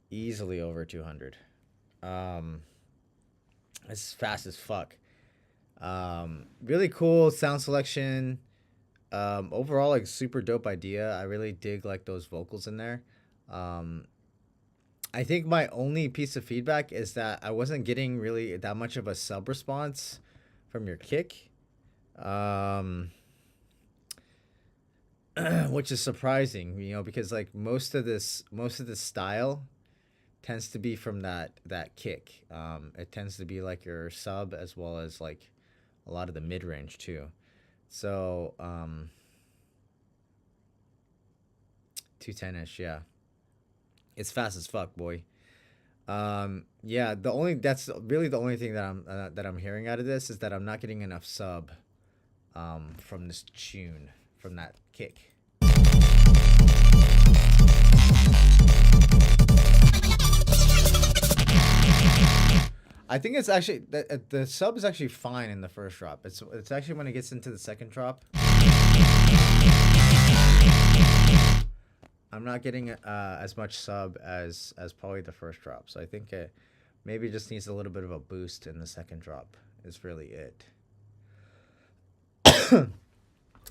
Easily over 200. It's fast as fuck. Really cool sound selection. Overall, like super dope idea. I really dig like those vocals in there. I think my only piece of feedback is that I wasn't getting really that much of a sub response from your kick. Which is surprising, because like most of this style tends to be from that kick. It tends to be like your sub as well as like a lot of the mid range too. So 210ish, yeah. It's fast as fuck, boy. Yeah, that's really the only thing that I'm hearing out of this is that I'm not getting enough sub from this tune, from that kick. I think it's actually the sub is actually fine in the first drop. It's actually when it gets into the second drop, I'm not getting as much sub as probably the first drop. So I think it maybe just needs a little bit of a boost in the second drop. Is really it.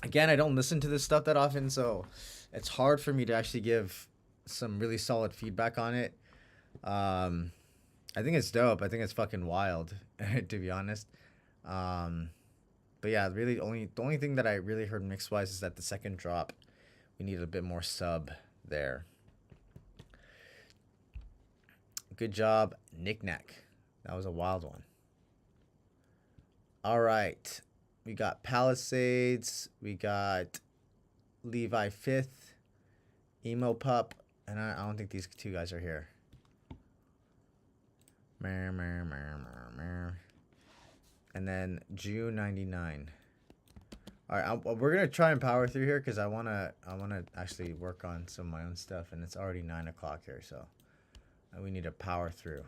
Again, I don't listen to this stuff that often, so it's hard for me to actually give some really solid feedback on it. I think it's dope. I think it's fucking wild, to be honest. Um, but yeah, really the only thing that I really heard mix wise is that the second drop, we needed a bit more sub there. Good job, Knick-Knack. That was a wild one. All right. We got Palisades. We got Levi Fifth, Emo Pup, and I don't think these two guys are here. And then June 99. All right, we're gonna try and power through here because I wanna actually work on some of my own stuff, and it's already 9 o'clock here, so we need to power through.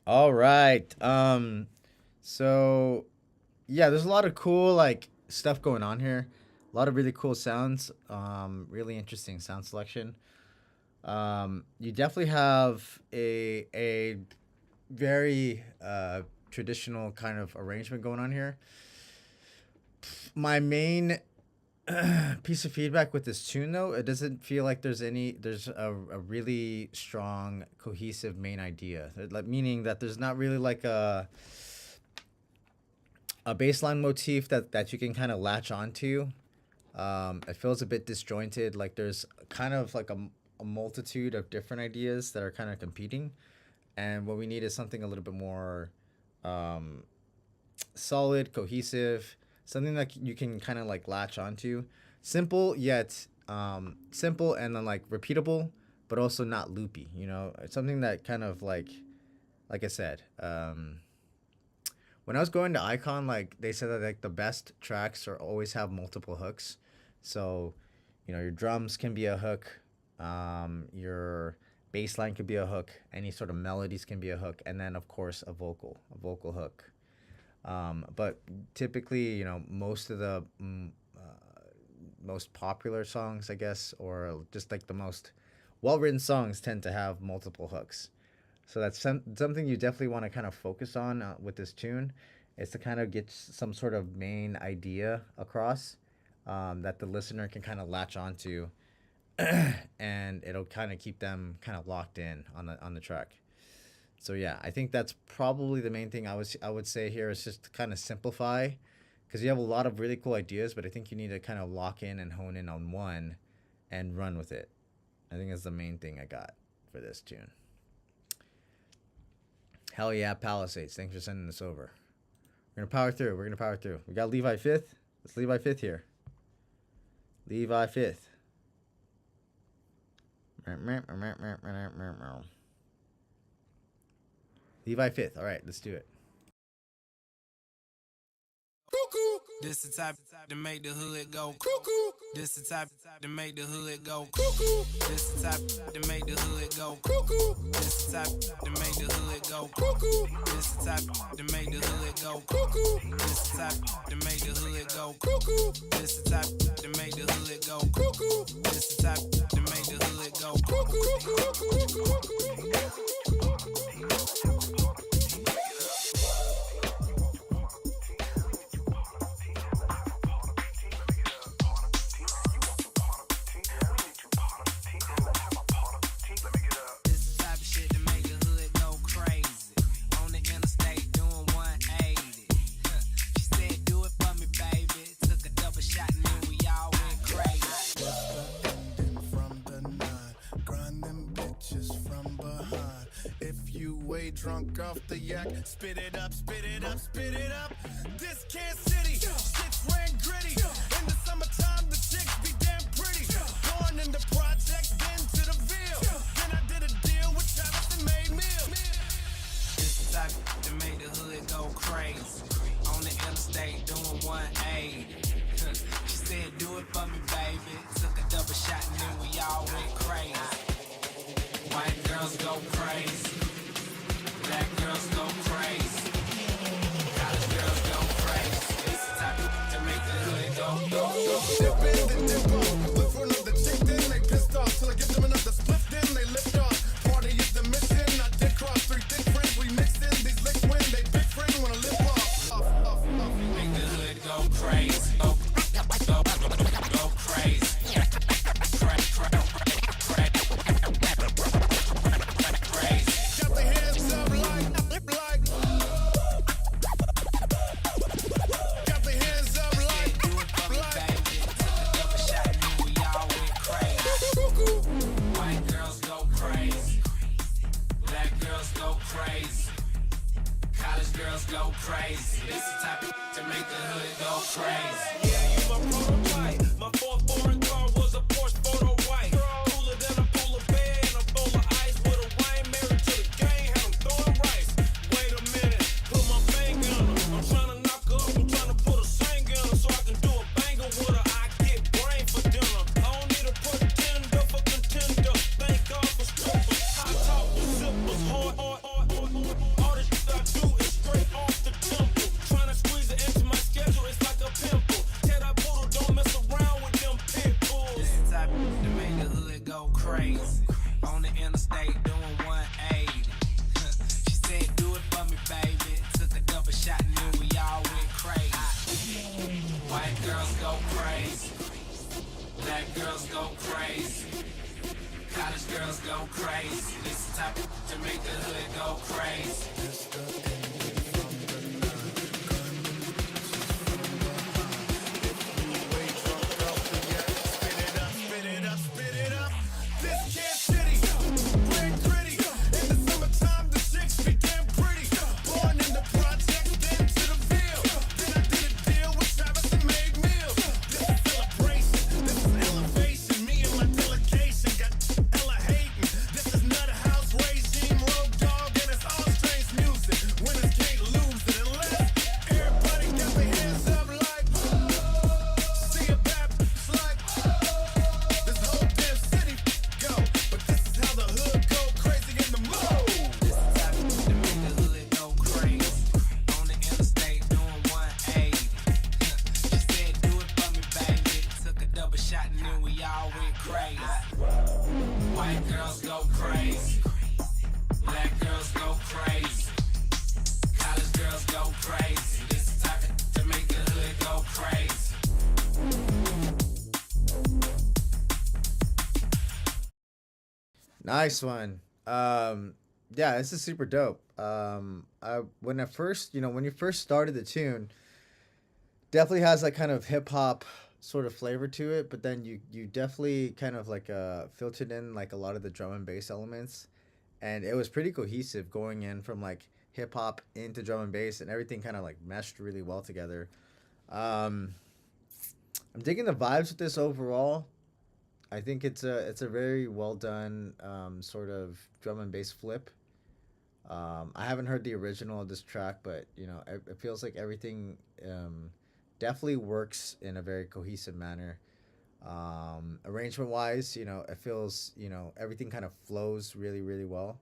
All right. So yeah, there's a lot of cool like stuff going on here. A lot of really cool sounds. Really interesting sound selection. You definitely have a very traditional kind of arrangement going on here. My main piece of feedback with this tune though, it doesn't feel like there's a really strong cohesive main idea, like meaning that there's not really like a baseline motif that you can kind of latch onto. It feels a bit disjointed, like there's kind of like a multitude of different ideas that are kind of competing, and what we need is something a little bit more solid, cohesive, something that you can kind of like latch onto. Simple yet simple and then like repeatable, but also not loopy. You know, it's something that kind of like I said, when I was going to Icon, like they said that like the best tracks are always have multiple hooks. So, you know, your drums can be a hook, your bass line could be a hook, any sort of melodies can be a hook, and then of course a vocal hook. But typically, you know, most of the most popular songs, I guess, or just like the most well-written songs tend to have multiple hooks. So that's something you definitely want to kind of focus on with this tune, is to kind of get some sort of main idea across that the listener can kind of latch onto, and it'll kind of keep them kind of locked in on the track. So yeah, I think that's probably the main thing I would say here, is just to kind of simplify, because you have a lot of really cool ideas, but I think you need to kind of lock in and hone in on one and run with it. I think that's the main thing I got for this tune. Hell yeah, Palisades. Thanks for sending this over. We're going to power through. We got Levi 5th. It's Levi 5th here. Levi 5th. Levi 5th. All right, let's do it. This the type to make the hood go cuckoo. This the type to make the hood go cuckoo. This the type to make the hood go cuckoo. This the type to make the hood go cuckoo. This the type to make the hood go cuckoo. This the type to make the hood go cuckoo. This the type to make the hood go cuckoo. This the type to make the hood go cuckoo. Drunk off the yak, spit it up, spit it up, spit it up. This Kansas City, shit's ran gritty. In the summertime, the chicks be damn pretty. Going in the projects, then to the Ville. Then I did a deal with Travis and made meal. This the type to make the hood go crazy. On the interstate, doing 180. She said, do it for me, baby. Took a double shot and then we all went crazy. White girls go crazy. Black girls go crazy. College girls go crazy. It's the type to make the hood go. Dip in, then dip off. Look for another chick, then they pissed off. Till I give them another split, then they lift off. Party is the mission. I did cross 3 thick friends. We mixed in these licks when they big friend wanna live off. Make the hood go crazy. Go crazy. Go crazy. This the type to make the hood go crazy. Yeah, you my prototype. My fourth foreign car was a Porsche photo white. Cooler than a polar bear and a bowl of ice with a wine. Married to the game, had them throwing rice. Wait a minute, put my finger on her. I'm trying to knock her up, I'm trying to put a sing in her so I can do a banger with her. I get brain for dinner. I don't need a pretender for contender. Thank God for strippers. I talk to zippers hard. All the shit I do is straight off the temple. Trying to squeeze it into my schedule, it's like a pimple. Tell that poodle, don't mess around with them pit bulls. This the type to make the hood go crazy. On the interstate doing 180. She said, do it for me, baby. Took a double shot and then we all went crazy. White girls go crazy. Black girls go crazy. College girls go crazy. This the type to make the hood go crazy. Born in the projects, then to the Ville. Then I did a deal with Travis. Nice one. Yeah, this is super dope. When I first, when you first started the tune, definitely has like kind of hip hop sort of flavor to it, but then you definitely kind of like filtered in like a lot of the drum and bass elements, and it was pretty cohesive going in from like hip hop into drum and bass, and everything kind of like meshed really well together. Um, I'm digging the vibes with this overall. I think it's a very well done sort of drum and bass flip. I haven't heard the original of this track, but it feels like everything definitely works in a very cohesive manner. Arrangement wise, it feels everything kind of flows really really well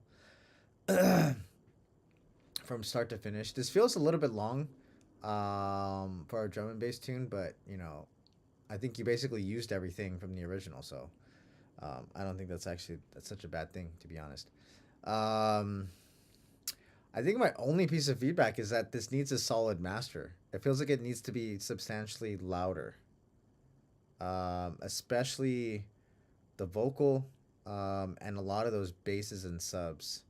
from start to finish. This feels a little bit long for a drum and bass tune, but I think you basically used everything from the original, so I don't think that's such a bad thing, to be honest. I think my only piece of feedback is that this needs a solid master. It feels like it needs to be substantially louder, especially the vocal and a lot of those basses and subs.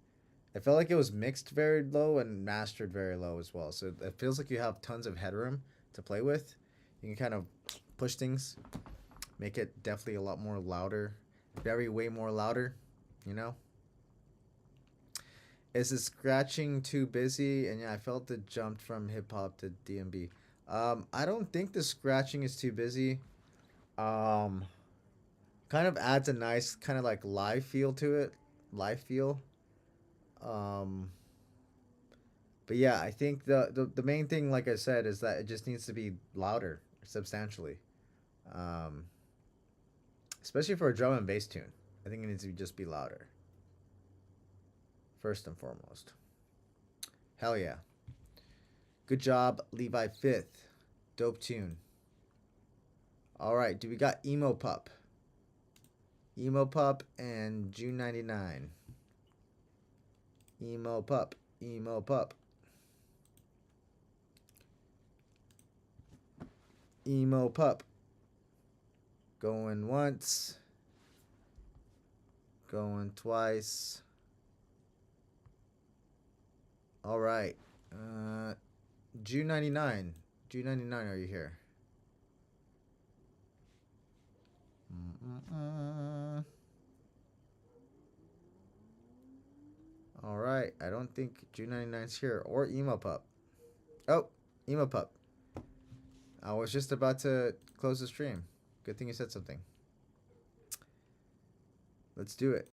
It felt like it was mixed very low and mastered very low as well. So it feels like you have tons of headroom to play with. You can kind of push things, make it definitely a lot more louder, way more louder, Is the scratching too busy? And yeah, I felt it jumped from hip hop to DMB. I don't think the scratching is too busy. Kind of adds a nice kind of like live feel to it. Live feel. But yeah, I think the main thing, like I said, is that it just needs to be louder substantially. Especially for a drum and bass tune. I think it needs to just be louder. First and foremost. Hell yeah. Good job, Levi Fifth. Dope tune. Alright, do we got Emo Pup? Emo Pup and June 99. Emo Pup. Emo Pup. Emo Pup. Going once. Going twice. All right. June 99. June 99, are you here? All right. I don't think June 99's here. Or Emo Pup. Oh, Emo Pup. I was just about to close the stream. Good thing you said something. Let's do it.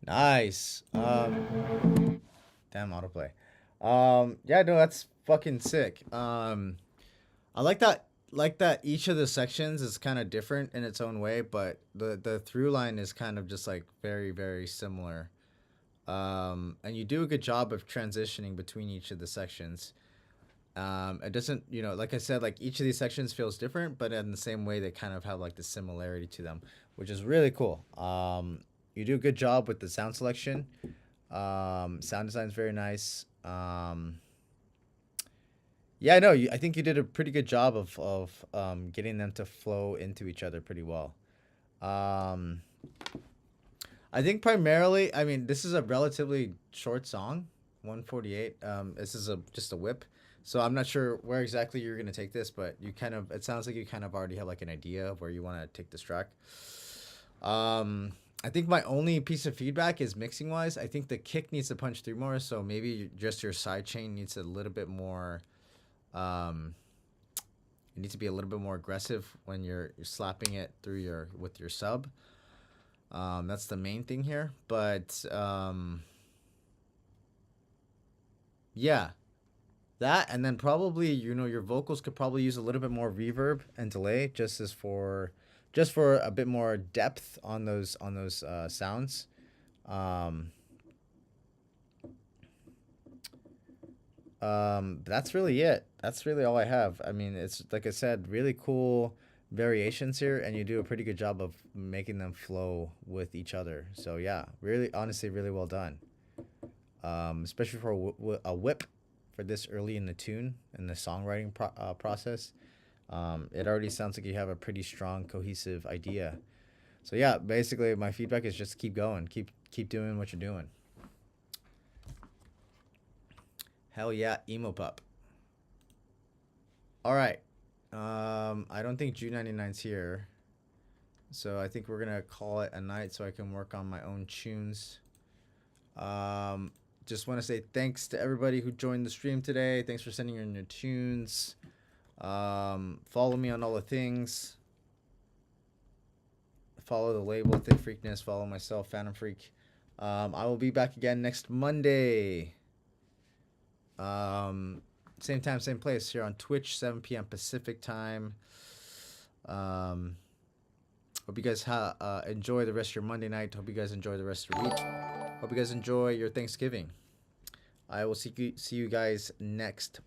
Nice. Damn autoplay. Yeah, no, that's fucking sick. I like that like that each of the sections is kind of different in its own way, but the through line is kind of just like very, very similar. And you do a good job of transitioning between each of the sections. It doesn't, like I said, like each of these sections feels different, but in the same way, they kind of have like the similarity to them, which is really cool. You do a good job with the sound selection. Sound design is very nice. Yeah, no, I think you did a pretty good job of getting them to flow into each other pretty well. I think primarily, I mean, this is a relatively short song, 148. This is just a whip. So I'm not sure where exactly you're going to take this, but it sounds like you kind of already have like an idea of where you want to take this track. I think my only piece of feedback is mixing wise. I think the kick needs to punch through more. So maybe just your side chain needs a little bit more, you need to be a little bit more aggressive when you're slapping it through with your sub. That's the main thing here, but yeah, that, and then probably your vocals could probably use a little bit more reverb and delay, just for a bit more depth on those sounds. That's really it. That's really all I have. I mean, it's like I said, really cool variations here, and you do a pretty good job of making them flow with each other. So yeah, really, honestly, really well done. Especially for a whip for this early in the tune and the songwriting process. It already sounds like you have a pretty strong, cohesive idea. So yeah, basically my feedback is just keep going, keep doing what you're doing. Hell yeah, emo pup. All right. I don't think Ju99's here, so I think we're gonna call it a night so I can work on my own tunes. Just want to say thanks to everybody who joined the stream today. Thanks for sending in your tunes. Follow me on all the things. Follow the label Thick Freakness. Follow myself, Phantom Freak. I will be back again next Monday. Same time, same place here on Twitch, 7 p.m. Pacific time. Hope you guys enjoy the rest of your Monday night. Hope you guys enjoy the rest of your week. Hope you guys enjoy your Thanksgiving. I will see you guys next